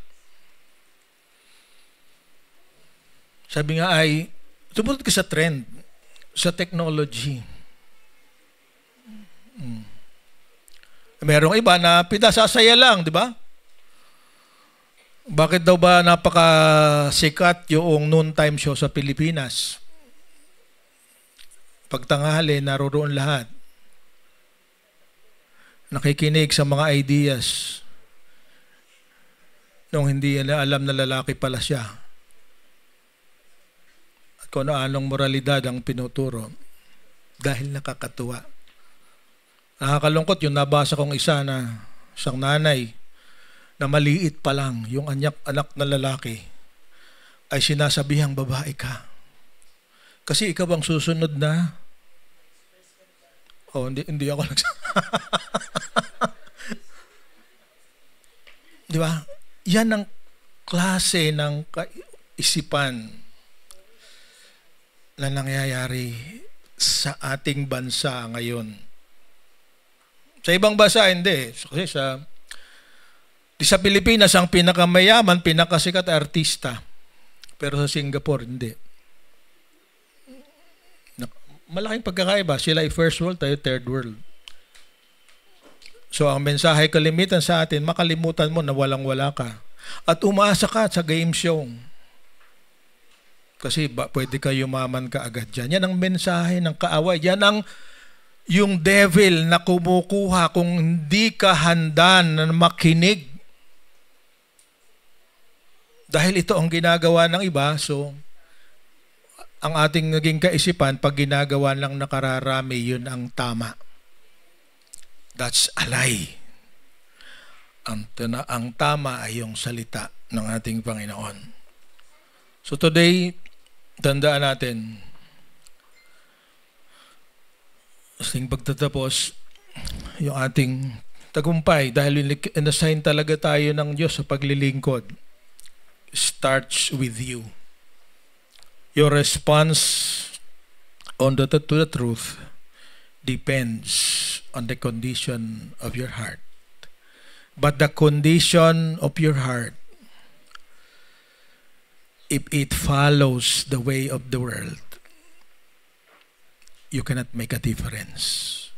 Sabi nga ay, sumunod ka sa trend, sa technology. Merong iba na pinasasaya lang, di ba? Bakit daw ba napakasikat yung noontime show sa Pilipinas? Pagtanghali, naroon lahat. Nakikinig sa mga ideas. nung hindi niya alam na lalaki pala siya. At kung anong moralidad ang pinuturo. Dahil nakakatuwa. Nakakalungkot yung nabasa kong isa na isang nanay na maliit pa lang yung anak na lalaki ay sinasabihang babae ka. Kasi ikaw ang susunod na. Oh, hindi ako Di ba? Yan ang klase ng kaisipan na nangyayari sa ating bansa ngayon. Sa ibang bansa, hindi. Kasi sa Pilipinas, ang pinakamayaman, pinakasikat artista. Pero sa Singapore, hindi. Malaking pagkakaiba. Sila ay first world, tayo third world. So, ang mensahe kalimitan sa atin, makalimutan mo na walang-wala ka. At umasa ka sa game show. Kasi pwede ka yumaman ka agad dyan. Yan ang mensahe ng kaaway. Yan ang yung devil na kumukuha kung hindi ka handa na makinig. Dahil ito ang ginagawa ng iba, so ang ating naging kaisipan, pag ginagawa lang nakararami, yun ang tama. That's a lie. Ang tama ay yung salita ng ating Panginoon. So today, tandaan natin, ating pagtatapos, yung ating tagumpay, dahil inassign talaga tayo ng Diyos sa paglilingkod, starts with you. Your response to the truth depends on the condition of your heart. But the condition of your heart, if it follows the way of the world, you cannot make a difference.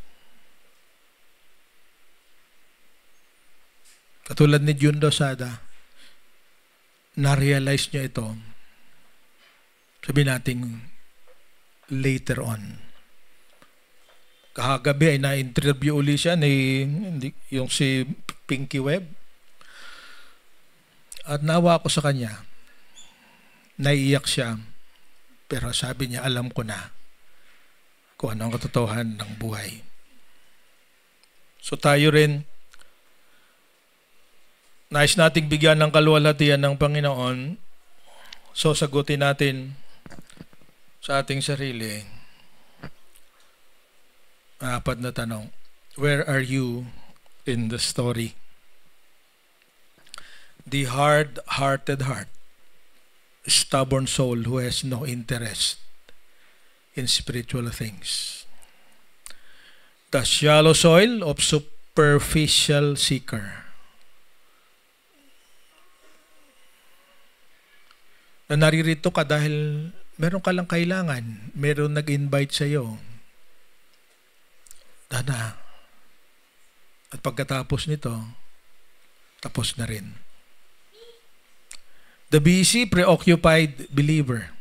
Katulad ni Jun Losada, na-realize niya ito, sabi natin later on. Kahagabi ay na-interview uli siya yung si Pinky Webb. At nawa ako sa kanya. Naiiyak siya. Pero sabi niya, alam ko na kung ano ang katotohanan ng buhay. So tayo rin, nais nating bigyan ng kaluwalhatian ng Panginoon. So sagutin natin sa ating sarili, 4 na tanong. Where are you in the story? The hard-hearted heart, stubborn soul who has no interest in spiritual things. The shallow soil of superficial seeker. Na naririto ka dahil meron ka lang kailangan, meron nag-invite sa iyo. Dana. At pagkatapos nito, tapos na rin. The busy, preoccupied believer.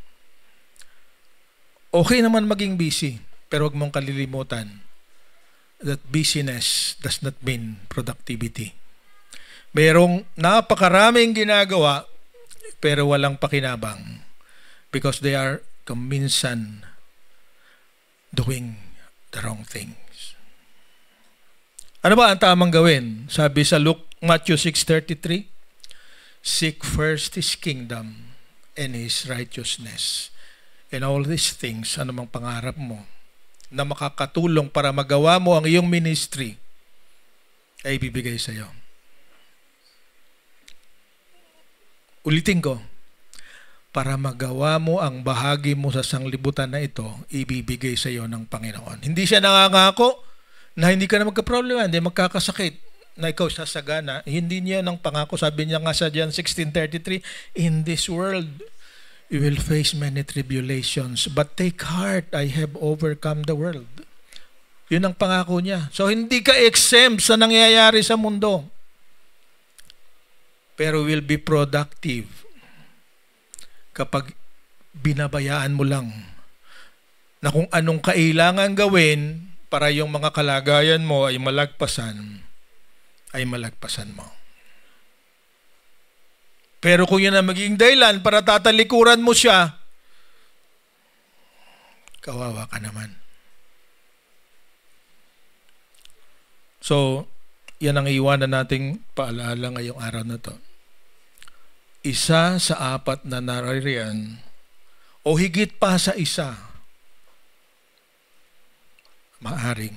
Okay naman maging busy, pero huwag mong kalilimutan that busyness does not mean productivity. Merong napakaraming ginagawa, pero walang pakinabang because they are kaminsan doing the wrong things. Ano ba ang tamang gawin? Sabi sa Matthew 6:33, seek first His kingdom and His righteousness. And all these things, anumang pangarap mo, na makakatulong para magawa mo ang iyong ministry, ay ibibigay sa iyo. Ulitin ko, para magawa mo ang bahagi mo sa sanglibutan na ito, ibibigay sa iyo ng Panginoon. Hindi siya nangangako na hindi ka na magka-problema, hindi magkakasakit, na ikaw sasagana. Hindi niya ng pangako. Sabi niya nga sa John 16:33, in this world, you will face many tribulations, but take heart, I have overcome the world. Yun ang pangako niya. So, hindi ka exempt sa nangyayari sa mundo. Pero will be productive kapag binabayaan mo lang na kung anong kailangan gawin para yung mga kalagayan mo ay malagpasan mo. Pero kung yan ang magiging dahilan para tatalikuran mo siya, kawawa ka naman. So, yan ang iwanan nating paalala ngayong araw na to. Isa sa apat na naririyan o higit pa sa isa, maaring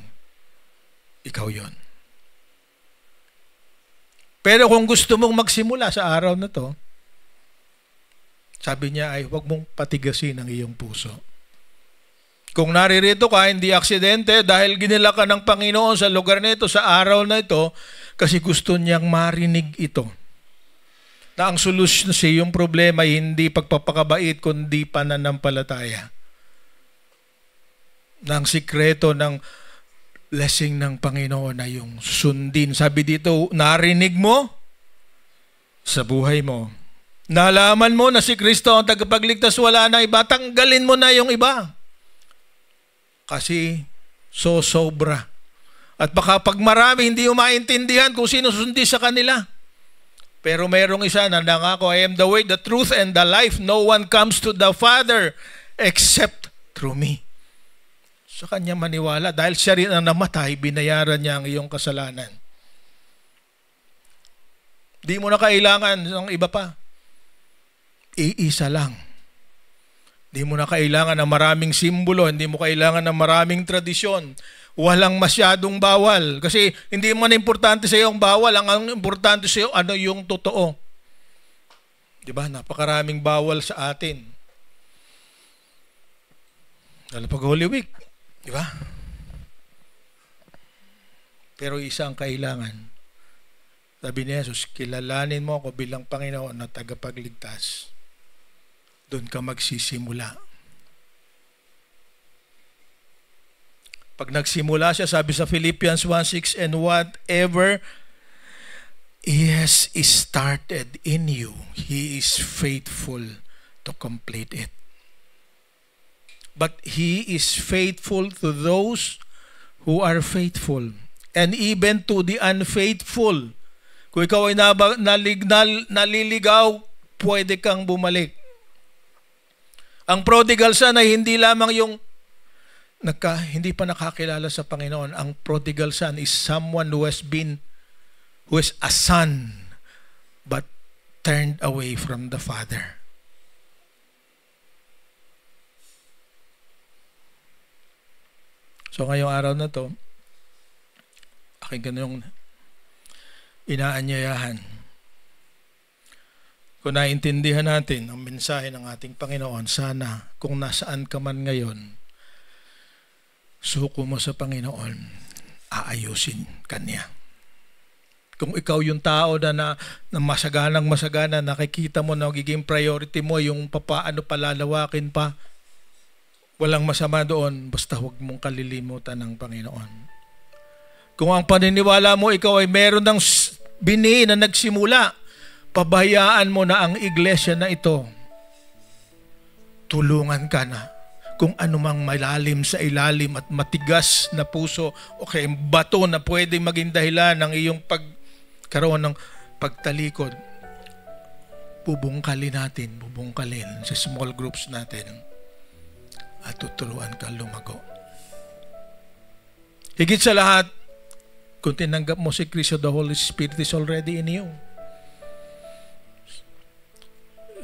ikaw yon. Pero kung gusto mong magsimula sa araw na to, sabi niya ay huwag mong patigasin ang iyong puso. Kung naririto ka, hindi aksidente dahil ginila ka ng Panginoon sa lugar na ito, sa araw na ito, kasi gusto niyang marinig ito. Na ang solusyon sa iyong problema ay hindi pagpapakabait, kundi pananampalataya. Na ang sikreto ng blessing ng Panginoon ay yung sundin. Sabi dito, narinig mo sa buhay mo. Nalaman mo na si Kristo ang tagapagligtas, wala na iba, tanggalin mo na yung iba. Kasi sobra. At baka pag marami hindi mo maintindihan kung sino susundi sa kanila. Pero mayroong isa na nangako, I am the way, the truth, and the life. No one comes to the Father except through me. Sa kanya maniwala. Dahil siya rin ang namatay, binayaran niya ang iyong kasalanan. Di mo na kailangan ng iba pa. Iisa lang. Hindi mo na kailangan ng maraming simbolo, hindi mo kailangan ng maraming tradisyon. Walang masyadong bawal. Kasi hindi man importante sa iyo ang bawal, ang importante sa iyo ano yung totoo. Diba? Napakaraming bawal sa atin. Lalo pag Holy Week. Diba? Pero isa ang kailangan. Sabi ni Jesus, kilalanin mo ako bilang Panginoon na tagapagligtas. Doon ka magsisimula. Pag nagsimula siya, sabi sa Philippians 1:6, and whatever He has started in you, He is faithful to complete it. But He is faithful to those who are faithful, and even to the unfaithful. Kung ikaw ay naliligaw, pwede kang bumalik. Ang prodigal son ay hindi lamang yung hindi pa nakakilala sa Panginoon. Ang prodigal son is someone who is a son but turned away from the Father. So ngayong araw na to, aking ganung inaanyayahan. Kung naintindihan natin ang mensahe ng ating Panginoon, sana kung nasaan ka man ngayon, suko mo sa Panginoon, aayusin Kanya. Kung ikaw yung tao na masaganang masagana, nakikita mo na magiging priority mo yung papaano palalawakin pa, walang masama doon, basta huwag mong kalilimutan ng Panginoon. Kung ang paniniwala mo, ikaw ay meron ng bini na nagsimula, pabayaan mo na ang iglesia na ito. Tulungan ka na. Kung anumang malalim sa ilalim at matigas na puso o kaya bato na pwedeng maging dahilan ng iyong pagkaroon ng pagtalikod, bubungkalin sa small groups natin at tuturuan ka lumago. Higit sa lahat, kung tinanggap mo si Kristo, the Holy Spirit is already in you.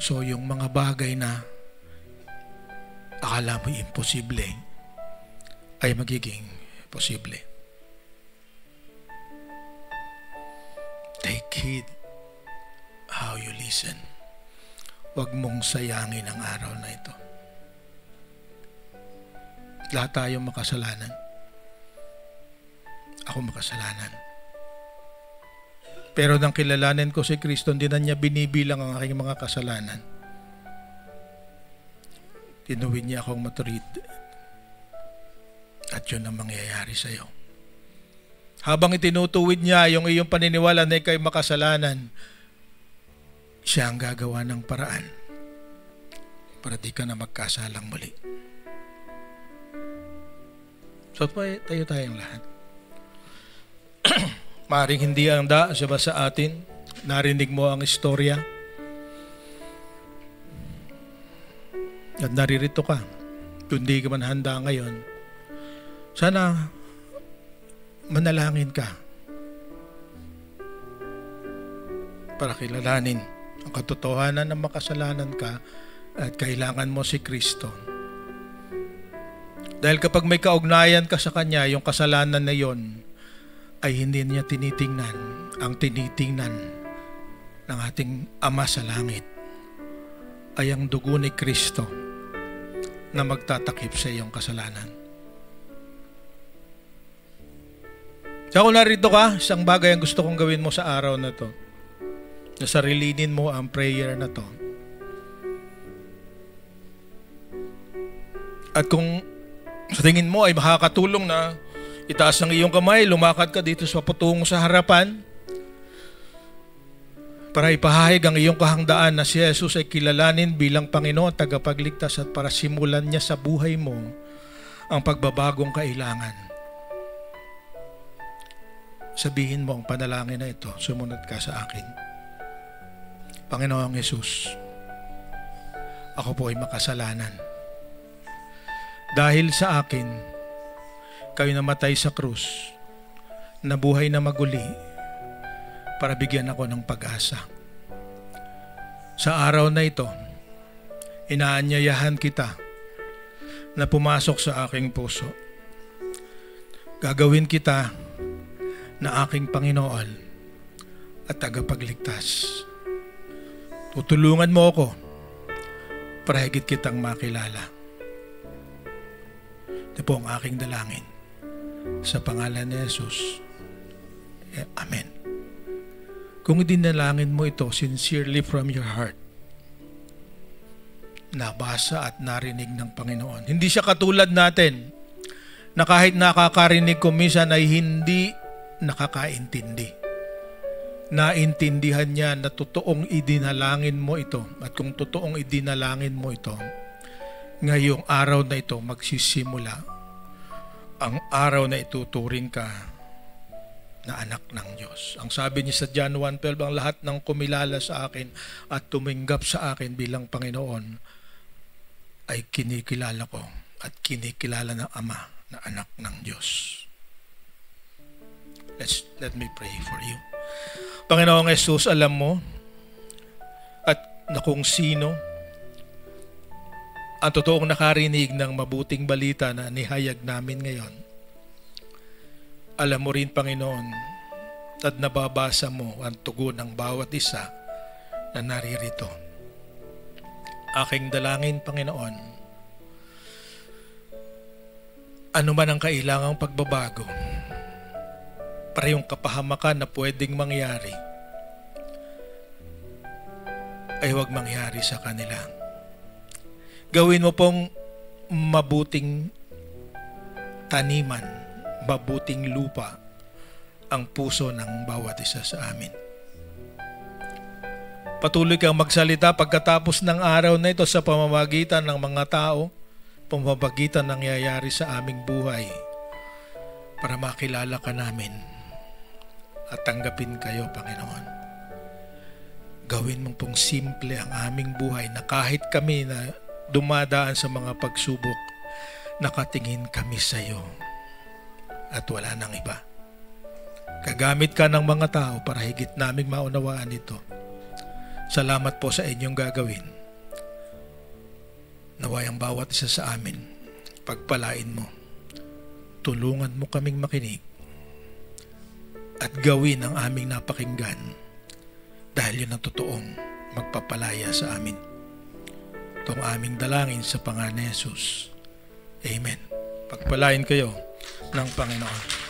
So yung mga bagay na akala mo imposible ay magiging posible. Take heed how you listen. Huwag mong sayangin ang araw na ito. Lahat tayo makasalanan. Ako makasalanan. Pero nang kilalanin ko si Kristo, hindi na niya binibilang ang aking mga kasalanan. Tinuwid niya akong maturid. At yun ang mangyayari sa iyo. Habang itinutuwid niya yung iyong paniniwala na ikaw'y makasalanan, siya ang gagawa ng paraan para di ka na magkasalang muli. So tayo tayong lahat. Maring hindi ang sa atin, narinig mo ang istorya at naririto ka, kung di ka man handa ngayon, sana manalangin ka para kilalanin ang katotohanan na makasalanan ka at kailangan mo si Kristo. Dahil kapag may kaugnayan ka sa Kanya, yung kasalanan na yon ay hindi niya tinitingnan. Ang tinitingnan ng ating Ama sa langit ay ang dugo ni Kristo na magtatakip sa iyong kasalanan. Kaya kung narito ka, isang bagay ang gusto kong gawin mo sa araw na to, na sarilinin mo ang prayer na to. At kung sa tingin mo ay makakatulong na itaas ang iyong kamay, lumakad ka dito sa patungo sa harapan para ipahayag ang iyong kahandaan na si Jesus ay kilalanin bilang Panginoon at tagapagligtas at para simulan niya sa buhay mo ang pagbabagong kailangan. Sabihin mo ang panalangin na ito, sumunod ka sa akin. Panginoong Jesus, ako po ay makasalanan. Dahil sa akin, kayo namatay sa krus, nabuhay na maguli, para bigyan ako ng pag-asa. Sa araw na ito, inaanyayahan kita na pumasok sa aking puso. Gagawin kita na aking Panginoon at tagapagligtas. Tutulungan mo ako para higit kitang makilala. Ito po ang aking dalangin. Sa pangalan ni Jesus. Amen. Kung idinalangin mo ito sincerely from your heart, nabasa at narinig ng Panginoon. Hindi siya katulad natin na kahit nakakarinig ko minsan ay hindi nakakaintindi. Naintindihan niya na totoong idinalangin mo ito. At kung totoong idinalangin mo ito, ngayong araw na ito magsisimula ang araw na ituturing ka na anak ng Diyos. Ang sabi niya sa John 1:12, ang lahat ng kumilala sa akin at tuminggap sa akin bilang Panginoon ay kinikilala ko at kinikilala ng Ama na anak ng Diyos. Let me pray for you. Panginoong Jesus, alam mo at na kung sino ang totoong nakarinig ng mabuting balita na nihayag namin ngayon. Alam mo rin, Panginoon, at nababasa mo ang tugon ng bawat isa na naririto. Aking dalangin, Panginoon, ano man ang kailangang pagbabago para yung kapahamakan na pwedeng mangyari ay huwag mangyari sa kanila. Gawin mo pong mabuting taniman, mabuting lupa ang puso ng bawat isa sa amin. Patuloy kang magsalita pagkatapos ng araw na ito sa pamamagitan ng mga tao, pamamagitan ng nangyayari sa aming buhay para makilala ka namin at tanggapin kayo, Panginoon. Gawin mo pong simple ang aming buhay na kahit kami na dumadaan sa mga pagsubok, nakatingin kami sa iyo at wala nang iba. Kagamit ka ng mga tao para higit naming maunawaan ito. Salamat po sa inyong gagawin. Naway ang bawat isa sa amin, pagpalain mo. Tulungan mo kaming makinig at gawin ang aming napakinggan dahil yun ang totoong magpapalaya sa amin. Itong aming dalangin sa pangalan ni Jesus. Amen. Pagpalain kayo ng Panginoon.